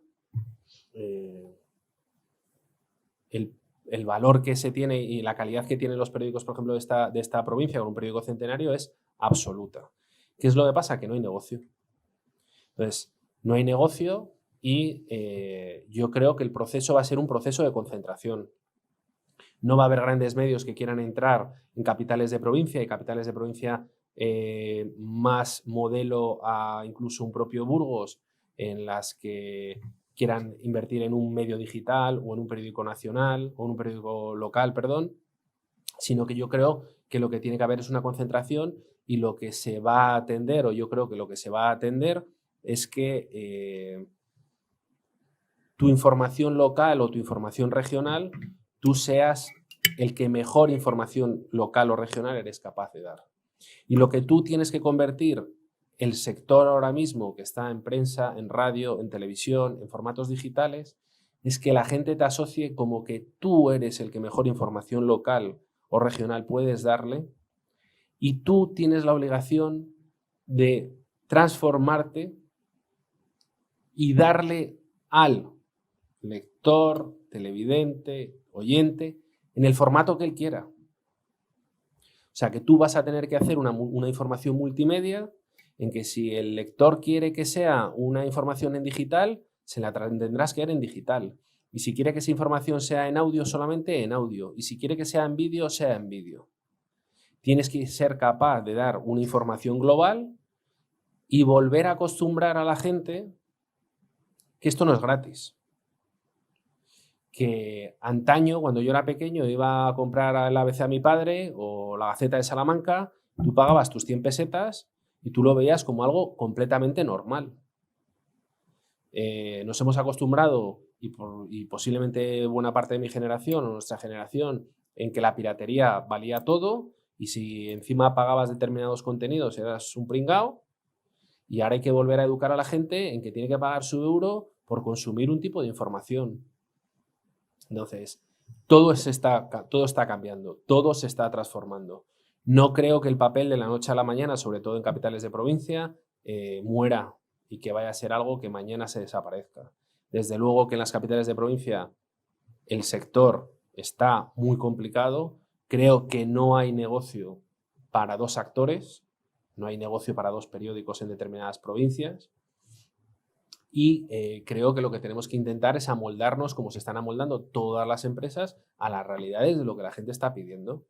Speaker 3: el valor que se tiene y la calidad que tienen los periódicos, por ejemplo, de esta provincia, con un periódico centenario, es absoluta. ¿Qué es lo que pasa? Que no hay negocio. Entonces, no hay negocio y yo creo que el proceso va a ser un proceso de concentración. No va a haber grandes medios que quieran entrar en capitales de provincia y capitales de provincia más modelo a incluso un propio Burgos, en las que quieran invertir en un medio digital o en un periódico nacional o en un periódico local, perdón, sino que yo creo que lo que tiene que haber es una concentración y lo que se va a atender, o yo creo que lo que se va a atender es que tu información local o tu información regional, tú seas el que mejor información local o regional eres capaz de dar. Y lo que tú tienes que convertir el sector ahora mismo que está en prensa, en radio, en televisión, en formatos digitales, es que la gente te asocie como que tú eres el que mejor información local o regional puedes darle y tú tienes la obligación de transformarte y darle al lector, televidente, oyente, en el formato que él quiera. O sea, que tú vas a tener que hacer una información multimedia en que si el lector quiere que sea una información en digital, se la tendrás que dar en digital. Y si quiere que esa información sea en audio, solamente en audio. Y si quiere que sea en vídeo, sea en vídeo. Tienes que ser capaz de dar una información global y volver a acostumbrar a la gente que esto no es gratis. Que antaño, cuando yo era pequeño, iba a comprar el ABC a mi padre o la Gaceta de Salamanca, tú pagabas tus 100 pesetas y tú lo veías como algo completamente normal. Nos hemos acostumbrado, y posiblemente buena parte de mi generación o nuestra generación, en que la piratería valía todo y si encima pagabas determinados contenidos eras un pringao, y ahora hay que volver a educar a la gente en que tiene que pagar su euro por consumir un tipo de información. Entonces, todo está cambiando, todo se está transformando. No creo que el papel de la noche a la mañana, sobre todo en capitales de provincia, muera y que vaya a ser algo que mañana se desaparezca. Desde luego que en las capitales de provincia el sector está muy complicado. Creo que no hay negocio para dos actores, no hay negocio para dos periódicos en determinadas provincias. Y creo que lo que tenemos que intentar es amoldarnos, como se están amoldando todas las empresas, a las realidades de lo que la gente está pidiendo.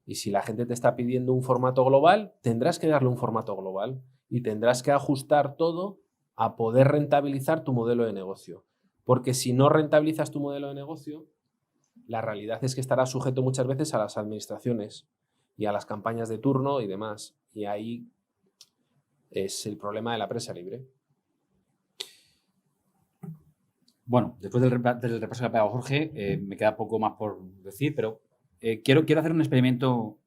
Speaker 3: Y si la gente te está pidiendo un formato global, tendrás que darle un formato global y tendrás que ajustar todo a poder rentabilizar tu modelo de negocio. Porque si no rentabilizas tu modelo de negocio, la realidad es que estarás sujeto muchas veces a las administraciones y a las campañas de turno y demás. Y ahí es el problema de la prensa libre.
Speaker 2: Bueno, después del repaso que ha pegado Jorge, me queda poco más por decir, pero quiero hacer un experimento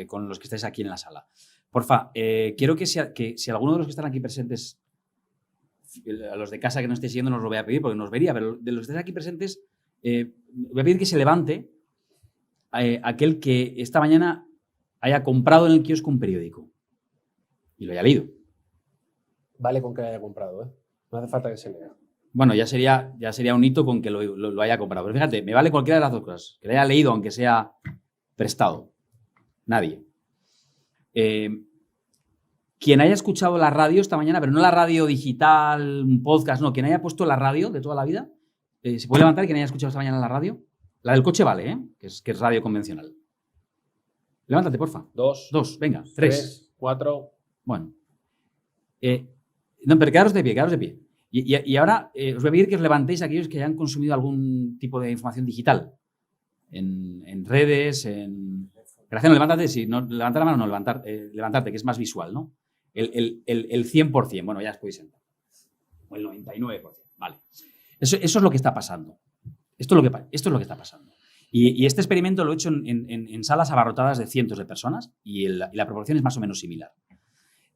Speaker 2: con los que estáis aquí en la sala. Porfa, quiero que si alguno de los que están aquí presentes, a los de casa que no estéis siguiendo, no os lo voy a pedir porque nos vería, pero de los que estáis aquí presentes, voy a pedir que se levante aquel que esta mañana haya comprado en el kiosco un periódico y lo haya leído.
Speaker 3: Vale con que haya comprado, ¿eh? No hace falta que se lea.
Speaker 2: Bueno, ya sería un hito con que lo haya comprado. Pero fíjate, me vale cualquiera de las dos cosas. Que lo haya leído, aunque sea prestado. Nadie. Quien haya escuchado la radio esta mañana, pero no la radio digital, un podcast, no. Quien haya puesto la radio de toda la vida, ¿se puede levantar quien haya escuchado esta mañana la radio? La del coche vale, que es radio convencional. Levántate, porfa.
Speaker 3: 2,
Speaker 2: venga.
Speaker 3: 3, 4.
Speaker 2: Bueno. No, pero quedaros de pie, quedaros de pie. Y ahora os voy a pedir que os levantéis aquellos que hayan consumido algún tipo de información digital. En redes, en... Graciano, levántate, sí, no, levantar la mano, no, levantarte, que es más visual, ¿no? El 100%, bueno, ya os podéis sentar. O el 99%, vale. Eso es lo que está pasando. Esto es lo que está pasando. Y este experimento lo he hecho en salas abarrotadas de cientos de personas y la proporción es más o menos similar.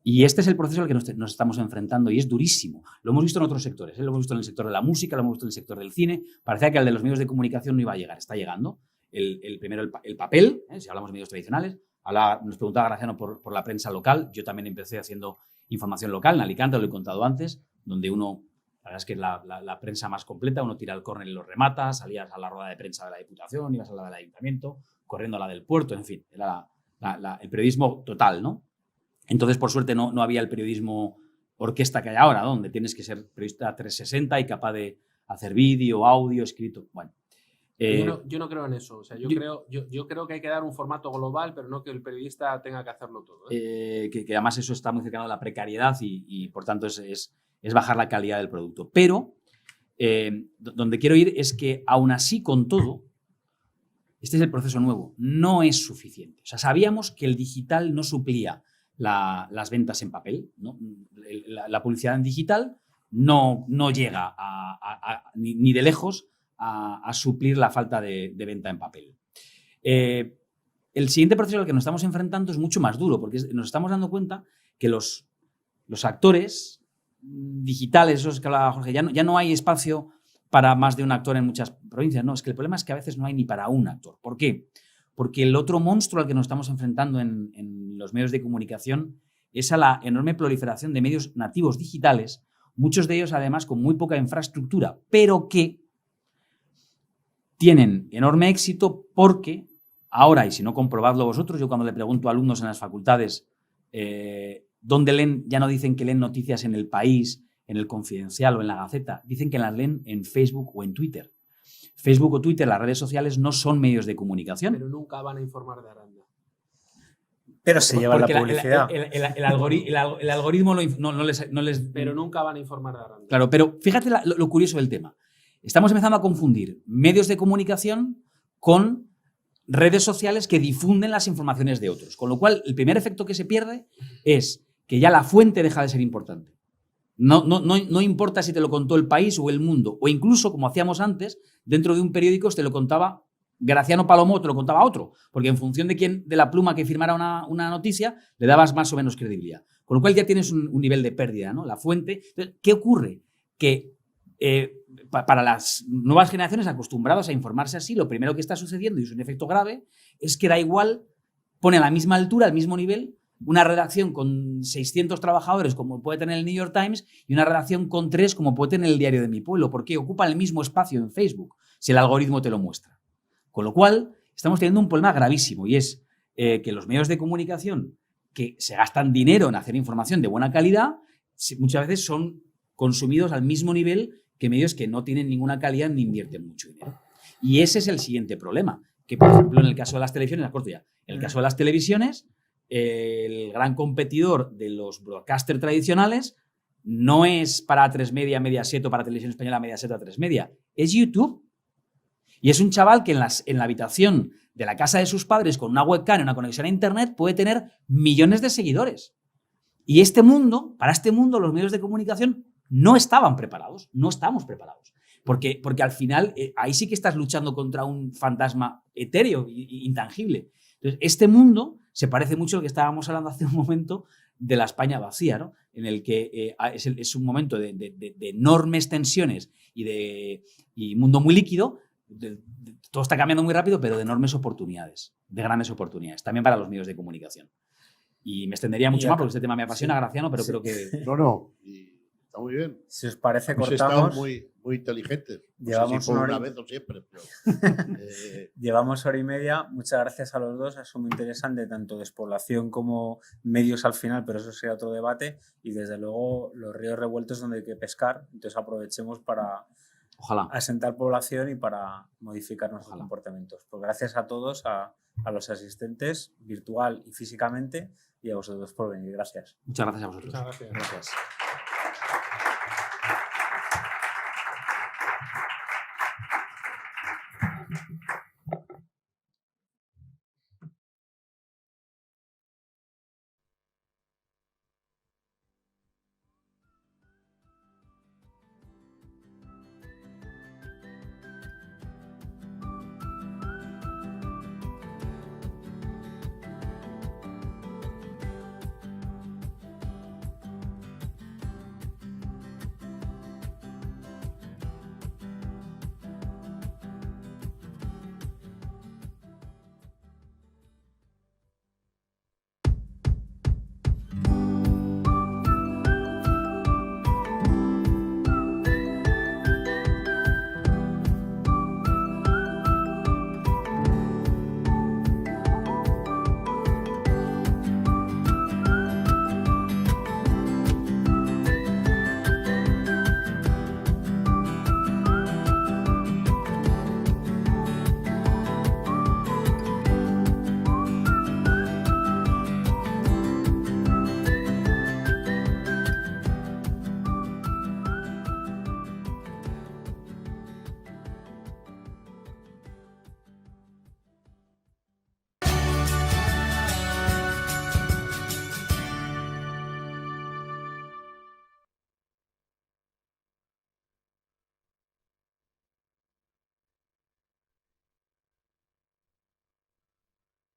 Speaker 2: Y este es el proceso al que nos estamos enfrentando y es durísimo. Lo hemos visto en otros sectores, ¿eh? Lo hemos visto en el sector de la música, lo hemos visto en el sector del cine. Parecía que al de los medios de comunicación no iba a llegar, está llegando. Primero el papel, si hablamos de medios tradicionales. Nos preguntaba Graciano por la prensa local. Yo también empecé haciendo información local en Alicante, lo he contado antes, donde uno, la verdad es que es la prensa más completa, uno tira el córner y lo remata, salías a la rueda de prensa de la Diputación, ibas a la del Ayuntamiento, corriendo a la del puerto, en fin, era el periodismo total, ¿no? Entonces, por suerte, no había el periodismo orquesta que hay ahora, donde tienes que ser periodista 360 y capaz de hacer vídeo, audio, escrito. Bueno.
Speaker 3: Yo no creo en eso. O sea, yo creo que hay que dar un formato global, pero no que el periodista tenga que hacerlo todo.
Speaker 2: Que además eso está muy cercano a la precariedad y por tanto, es bajar la calidad del producto. Pero donde quiero ir es que, aún así, con todo, este es el proceso nuevo. No es suficiente. O sea, sabíamos que el digital no suplía las ventas en papel, ¿no? La publicidad en digital no llega ni de lejos a suplir la falta de venta en papel. El siguiente proceso al que nos estamos enfrentando es mucho más duro, porque nos estamos dando cuenta que los actores digitales, esos que hablaba Jorge, ya no hay espacio para más de un actor en muchas provincias. No, es que el problema es que a veces no hay ni para un actor. ¿Por qué? Porque el otro monstruo al que nos estamos enfrentando en los medios de comunicación es a la enorme proliferación de medios nativos digitales, muchos de ellos además con muy poca infraestructura, pero que tienen enorme éxito porque ahora, y si no comprobadlo vosotros, yo cuando le pregunto a alumnos en las facultades dónde leen, ya no dicen que leen noticias en El País, en El Confidencial o en La Gaceta, dicen que las leen en Facebook o en Twitter. Facebook o Twitter, las redes sociales, no son medios de comunicación.
Speaker 3: Pero nunca van a informar de Aranda.
Speaker 1: Pero se lleva la publicidad.
Speaker 2: El algoritmo no les...
Speaker 3: Pero nunca van a informar de Aranda.
Speaker 2: Claro, pero fíjate lo curioso del tema. Estamos empezando a confundir medios de comunicación con redes sociales que difunden las informaciones de otros. Con lo cual, el primer efecto que se pierde es que ya la fuente deja de ser importante. No importa si te lo contó El País o El Mundo, o incluso, como hacíamos antes, dentro de un periódico te lo contaba Graciano Palomo, te lo contaba otro, porque en función de la pluma que firmara una noticia, le dabas más o menos credibilidad. Con lo cual ya tienes un nivel de pérdida, ¿no? La fuente. Entonces, ¿qué ocurre? Que para las nuevas generaciones acostumbradas a informarse así, lo primero que está sucediendo, y es un efecto grave, es que da igual, pone a la misma altura, al mismo nivel, una redacción con 600 trabajadores como puede tener el New York Times y una redacción con 3 como puede tener el Diario de mi Pueblo, porque ocupan el mismo espacio en Facebook, si el algoritmo te lo muestra. Con lo cual, estamos teniendo un problema gravísimo y es que los medios de comunicación que se gastan dinero en hacer información de buena calidad, muchas veces son consumidos al mismo nivel que medios que no tienen ninguna calidad ni invierten mucho dinero. Y ese es el siguiente problema, que por ejemplo en el caso de las televisiones, acorto ya, en el caso de las televisiones, el gran competidor de los broadcasters tradicionales no es para A3 Media, Mediaset o para Televisión Española, Mediaset o A3 Media, es YouTube. Y es un chaval que en la habitación de la casa de sus padres con una webcam y una conexión a internet puede tener millones de seguidores. Y para este mundo los medios de comunicación no estaban preparados, no estamos preparados. Porque al final ahí sí que estás luchando contra un fantasma etéreo e intangible. Entonces, este mundo se parece mucho al que estábamos hablando hace un momento de la España vacía, ¿no? En el que es un momento de enormes tensiones y mundo muy líquido. Todo está cambiando muy rápido, pero de enormes oportunidades, de grandes oportunidades, también para los medios de comunicación. Y me extendería mucho más porque este tema me apasiona, sí, Graciano, pero creo que...
Speaker 7: No, y está muy bien.
Speaker 1: Si os parece,
Speaker 7: hemos
Speaker 1: cortamos.
Speaker 7: Estado muy inteligentes.
Speaker 1: Llevamos
Speaker 7: si
Speaker 1: una
Speaker 7: vez o siempre. Pero,
Speaker 1: Llevamos hora y media. Muchas gracias a los dos. Ha sido muy interesante, tanto despoblación como medios al final, pero eso sería otro debate. Y desde luego los ríos revueltos donde hay que pescar. Entonces aprovechemos para...
Speaker 2: Ojalá.
Speaker 1: Asentar población y para modificar nuestros comportamientos. Pues gracias a todos, a los asistentes, virtual y físicamente, y a vosotros por venir. Gracias.
Speaker 2: Muchas gracias a vosotros.
Speaker 3: Muchas gracias.
Speaker 2: Gracias.